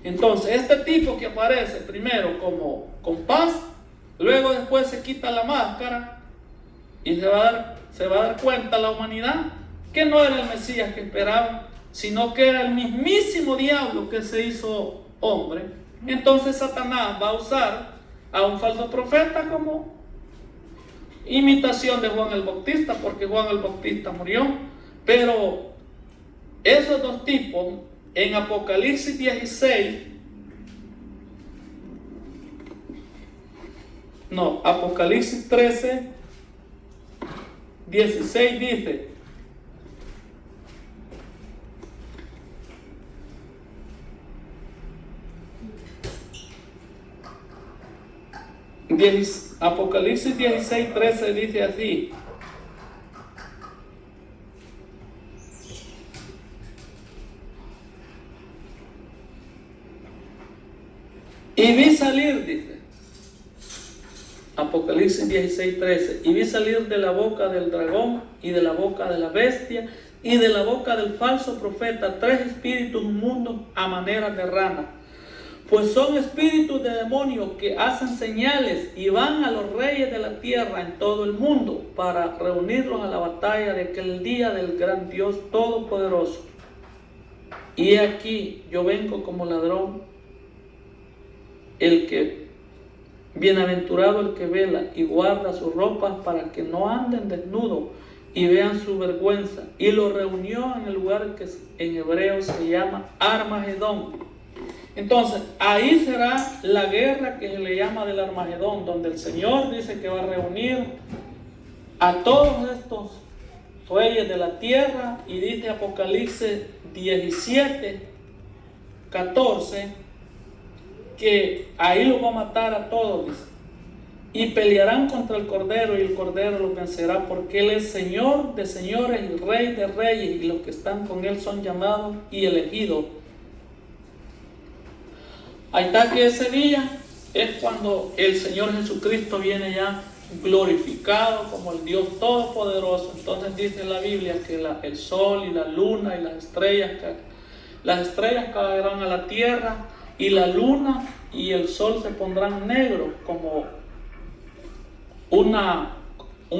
Entonces este tipo que aparece primero como con paz, luego después se quita la máscara, y se va a dar cuenta la humanidad que no era el Mesías que esperaban, sino que era el mismísimo diablo que se hizo hombre. Entonces Satanás va a usar a un falso profeta como imitación de Juan el Bautista, porque Juan el Bautista murió. Pero esos 2 tipos en Apocalipsis 16, Apocalipsis 13, 16 dice: Apocalipsis 16, 13 dice así: y vi salir, dice Apocalipsis 16, 13, y vi salir de la boca del dragón, y de la boca de la bestia, y de la boca del falso profeta, 3 espíritus inmundos a manera de rana, pues son espíritus de demonios que hacen señales y van a los reyes de la tierra en todo el mundo para reunirlos a la batalla de aquel día del gran Dios Todopoderoso. Y aquí yo vengo como ladrón, bienaventurado el que vela y guarda sus ropas para que no anden desnudos y vean su vergüenza. Y lo reunió en el lugar que en hebreo se llama Armagedón. Entonces, ahí será la guerra que se le llama del Armagedón, donde el Señor dice que va a reunir a todos estos reyes de la tierra, y dice Apocalipsis 17:14, que ahí los va a matar a todos, dice, y pelearán contra el Cordero, y el Cordero los vencerá, porque Él es Señor de señores y Rey de reyes, y los que están con Él son llamados y elegidos. Ahí está, que ese día es cuando el Señor Jesucristo viene ya glorificado como el Dios Todopoderoso. Entonces dice la Biblia que el sol y la luna y las estrellas caerán a la tierra, y la luna y el sol se pondrán negros, como un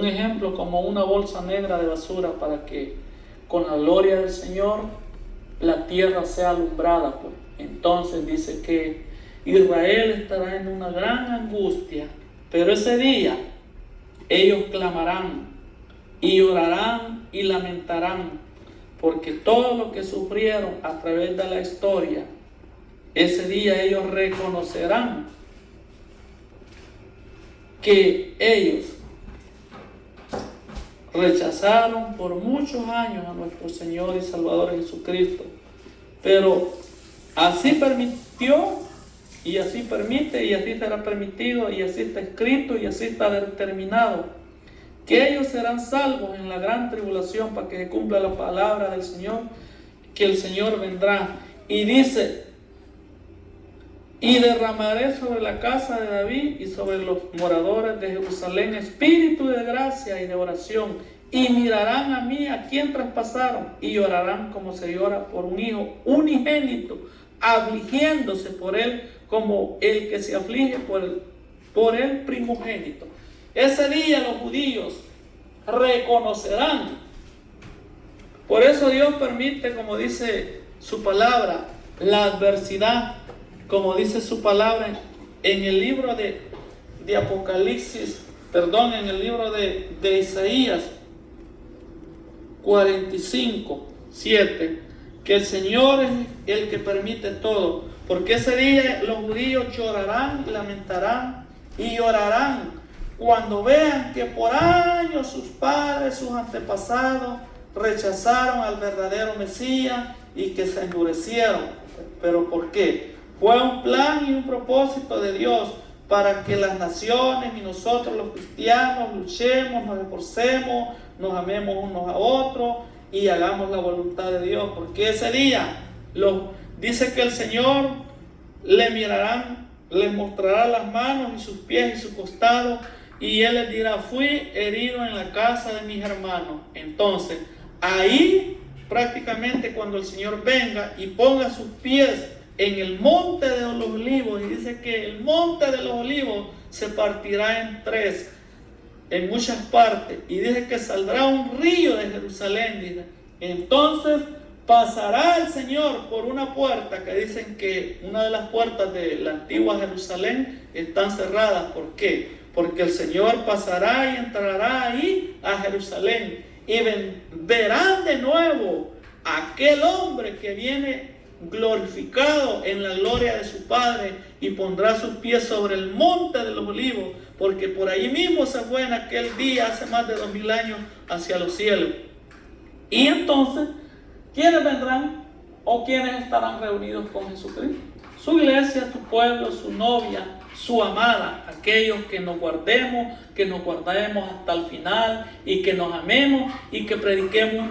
ejemplo, como una bolsa negra de basura, para que con la gloria del Señor la tierra sea alumbrada, pues. Entonces dice que Israel estará en una gran angustia, pero ese día ellos clamarán y llorarán y lamentarán, porque todo lo que sufrieron a través de la historia, ese día ellos reconocerán que ellos rechazaron por muchos años a nuestro Señor y Salvador Jesucristo, pero así permitió, y así permite, y así será permitido, y así está escrito, y así está determinado, que ellos serán salvos en la gran tribulación, para que se cumpla la palabra del Señor, que el Señor vendrá. Y dice: y derramaré sobre la casa de David y sobre los moradores de Jerusalén espíritu de gracia y de oración, y mirarán a mí a quien traspasaron, y llorarán como se llora por un hijo unigénito, afligiéndose por él como el que se aflige por el primogénito. Ese día los judíos reconocerán. Por eso Dios permite, como dice su palabra, la adversidad, como dice su palabra en el libro de Apocalipsis, en el libro de Isaías 45:7, que el Señor es el que permite todo, porque ese día los judíos llorarán, lamentarán y llorarán cuando vean que por años sus padres, sus antepasados rechazaron al verdadero Mesías y que se endurecieron. ¿Pero por qué? Fue un plan y un propósito de Dios para que las naciones y nosotros los cristianos luchemos, nos esforcemos, nos amemos unos a otros y hagamos la voluntad de Dios, porque ese día dice que el Señor le mirarán, les mostrará las manos y sus pies y su costado, y Él les dirá: fui herido en la casa de mis hermanos. Entonces, ahí prácticamente cuando el Señor venga y ponga sus pies en el monte de los olivos, y dice que el monte de los olivos se partirá en tres, en muchas partes, y dice que saldrá un río de Jerusalén, dice. Entonces pasará el Señor por una puerta, que dicen que una de las puertas de la antigua Jerusalén están cerradas. ¿Por qué? Porque el Señor pasará y entrará ahí a Jerusalén, y verán de nuevo a aquel hombre que viene glorificado en la gloria de su Padre, y pondrá sus pies sobre el monte de los olivos, porque por ahí mismo se fue en aquel día, hace más de 2000 años, hacia los cielos. Y entonces, ¿quiénes vendrán o quiénes estarán reunidos con Jesucristo? Su iglesia, su pueblo, su novia, su amada, aquellos que nos guardemos hasta el final, y que nos amemos y que prediquemos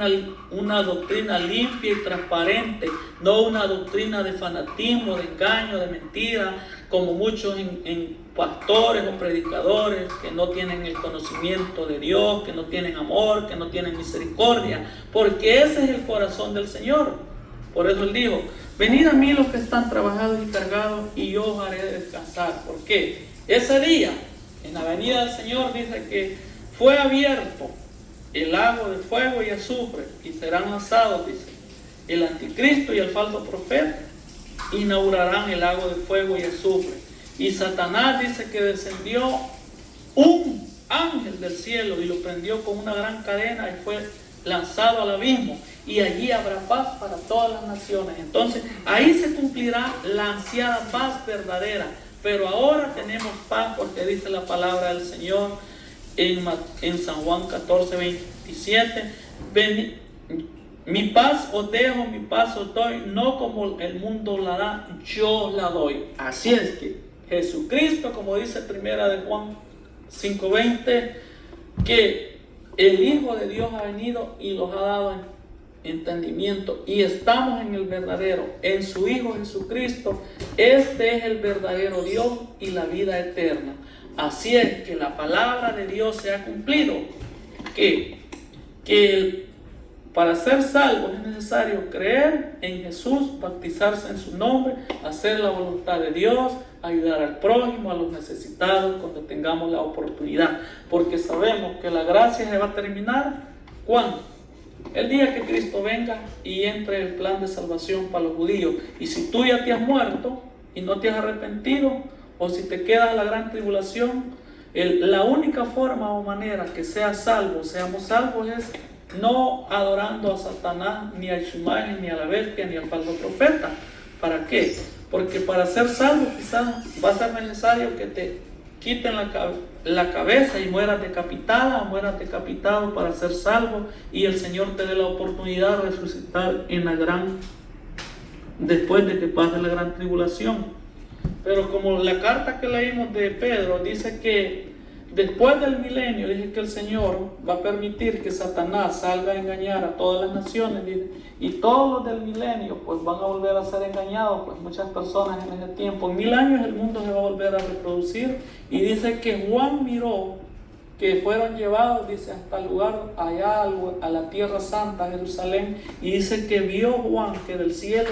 una doctrina limpia y transparente, no una doctrina de fanatismo, de engaño, de mentira, como muchos en pastores o predicadores que no tienen el conocimiento de Dios, que no tienen amor, que no tienen misericordia, porque ese es el corazón del Señor. Por eso Él dijo: venid a mí los que están trabajados y cargados, y yo alcanzar. ¿Por qué? Ese día, en la venida del Señor, dice que fue abierto el lago de fuego y azufre, y serán lanzados, dice, el anticristo y el falso profeta, inaugurarán el lago de fuego y azufre. Y Satanás dice que descendió un ángel del cielo y lo prendió con una gran cadena y fue lanzado al abismo, y allí habrá paz para todas las naciones. Entonces ahí se cumplirá la ansiada paz verdadera. Pero ahora tenemos paz porque dice la palabra del Señor en San Juan 14, 27, mi paz os dejo, mi paz os doy, no como el mundo la da, yo la doy. Así es que Jesucristo, como dice primera de Juan 5:20, que el Hijo de Dios ha venido y los ha dado entendimiento, y estamos en el verdadero, en su Hijo Jesucristo. Este es el verdadero Dios y la vida eterna. Así es que la palabra de Dios se ha cumplido, que para ser salvos es necesario creer en Jesús, bautizarse en su nombre, hacer la voluntad de Dios, ayudar al prójimo, a los necesitados cuando tengamos la oportunidad, porque sabemos que la gracia se va a terminar ¿cuándo? El día que Cristo venga y entre el plan de salvación para los judíos. Y si tú ya te has muerto y no te has arrepentido, o si te quedas en la gran tribulación, la única forma o manera que seamos salvos es no adorando a Satanás, ni a su imagen, ni a la bestia, ni al falso profeta. ¿Para qué? Porque para ser salvo quizás va a ser necesario que te quiten la cabeza y mueras decapitada, mueras decapitado para ser salvo, y el Señor te dé la oportunidad de resucitar después de que pase la gran tribulación. Pero como la carta que leímos de Pedro dice que después del milenio, dice que el Señor va a permitir que Satanás salga a engañar a todas las naciones, y todos los del milenio pues van a volver a ser engañados, pues muchas personas en ese tiempo. En 1000 años el mundo se va a volver a reproducir, y dice que Juan miró que fueron llevados, dice, hasta el lugar allá a la tierra santa, Jerusalén, y dice que vio Juan que del cielo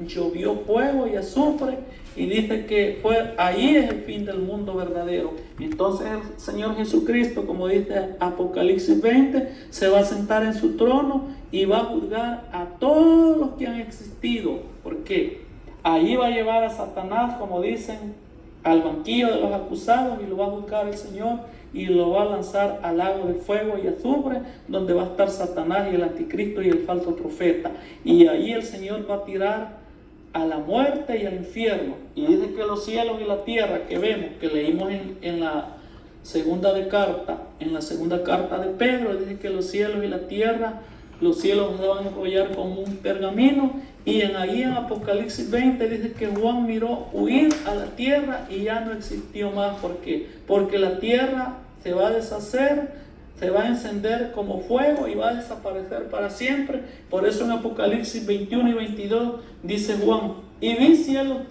llovió fuego y azufre, y dice que ahí es el fin del mundo verdadero. Entonces el Señor Jesucristo, como dice Apocalipsis 20, se va a sentar en su trono y va a juzgar a todos los que han existido. ¿Por qué? Allí va a llevar a Satanás, como dicen, al banquillo de los acusados, y lo va a juzgar el Señor y lo va a lanzar al lago de fuego y azufre, donde va a estar Satanás y el anticristo y el falso profeta. Y ahí el Señor va a tirar a la muerte y al infierno. Y dice que los cielos y la tierra que vemos, que leímos en la segunda carta de Pedro, dice que los cielos y la tierra, los cielos se van a enrollar como un pergamino, y ahí en Apocalipsis 20 dice que Juan miró huir a la tierra y ya no existió más. ¿Por qué? Porque la tierra se va a deshacer, se va a encender como fuego y va a desaparecer para siempre. Por eso en Apocalipsis 21 y 22 dice Juan: y vi cielos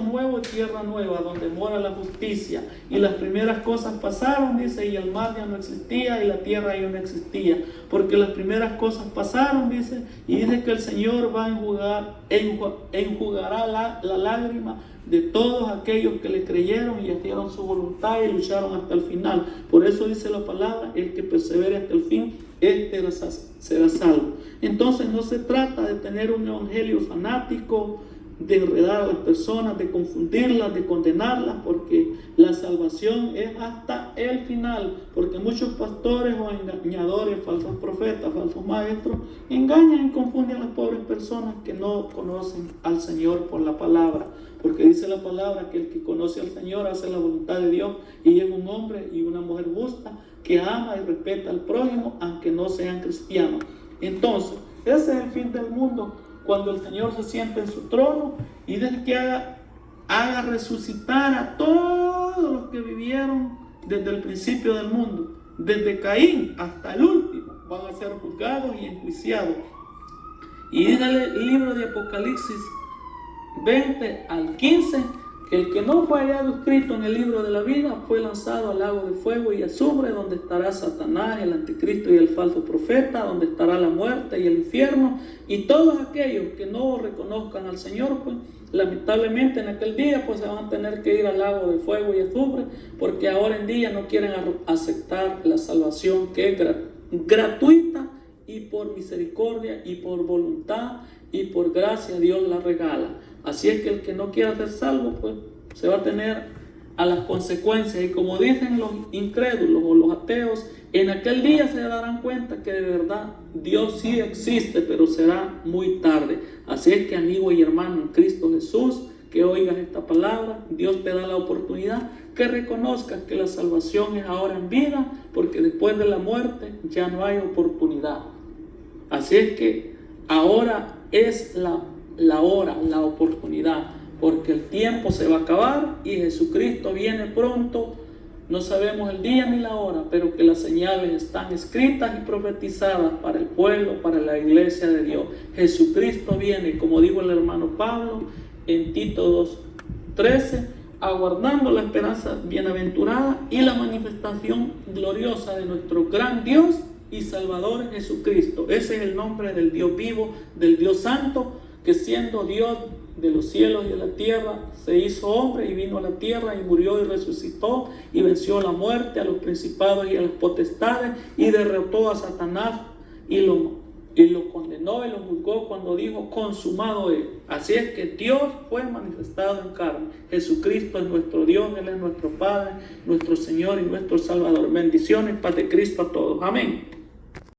nuevos y tierra nueva, donde mora la justicia. Y las primeras cosas pasaron, dice, y el mar ya no existía, y la tierra ya no existía, porque las primeras cosas pasaron, dice, y dice que el Señor va a enjugará la lágrima de todos aquellos que le creyeron y hicieron su voluntad y lucharon hasta el final. Por eso dice la palabra: el que persevere hasta el fin, este será salvo. Entonces no se trata de tener un evangelio fanático, de enredar a las personas, de confundirlas, de condenarlas, porque la salvación es hasta el final. Porque muchos pastores o engañadores, falsos profetas, falsos maestros, engañan y confunden a las pobres personas que no conocen al Señor por la palabra. Porque dice la palabra que el que conoce al Señor hace la voluntad de Dios, y es un hombre y una mujer justa que ama y respeta al prójimo, aunque no sean cristianos. Entonces, ese es el fin del mundo, cuando el Señor se siente en su trono y dice que haga resucitar a todos los que vivieron desde el principio del mundo, desde Caín hasta el último, van a ser juzgados y enjuiciados. Y dice el libro de Apocalipsis 20 al 15, que el que no fue hallado escrito en el libro de la vida fue lanzado al lago de fuego y azufre, donde estará Satanás, el anticristo y el falso profeta, donde estará la muerte y el infierno, y todos aquellos que no reconozcan al Señor, pues lamentablemente en aquel día pues se van a tener que ir al lago de fuego y azufre, porque ahora en día no quieren aceptar la salvación que es gratuita y por misericordia y por voluntad y por gracia Dios la regala. Así es que el que no quiera ser salvo, pues se va a tener a las consecuencias. Y como dicen los incrédulos o los ateos, en aquel día se darán cuenta que de verdad Dios sí existe, pero será muy tarde. Así es que, amigo y hermano en Cristo Jesús, que oigas esta palabra, Dios te da la oportunidad que reconozcas que la salvación es ahora en vida, porque después de la muerte ya no hay oportunidad. Así es que ahora es la hora, la oportunidad, porque el tiempo se va a acabar y Jesucristo viene pronto. No sabemos el día ni la hora, pero que las señales están escritas y profetizadas para el pueblo, para la iglesia de Dios. Jesucristo viene, como dijo el hermano Pablo en Tito 2:13, aguardando la esperanza bienaventurada y la manifestación gloriosa de nuestro gran Dios y Salvador Jesucristo. Ese es el nombre del Dios vivo, del Dios santo, que siendo Dios de los cielos y de la tierra, se hizo hombre y vino a la tierra y murió y resucitó y venció la muerte, a los principados y a las potestades, y derrotó a Satanás y lo condenó y lo juzgó cuando dijo: consumado es. Así es que Dios fue manifestado en carne. Jesucristo es nuestro Dios, Él es nuestro Padre, nuestro Señor y nuestro Salvador. Bendiciones, paz de Cristo a todos. Amén.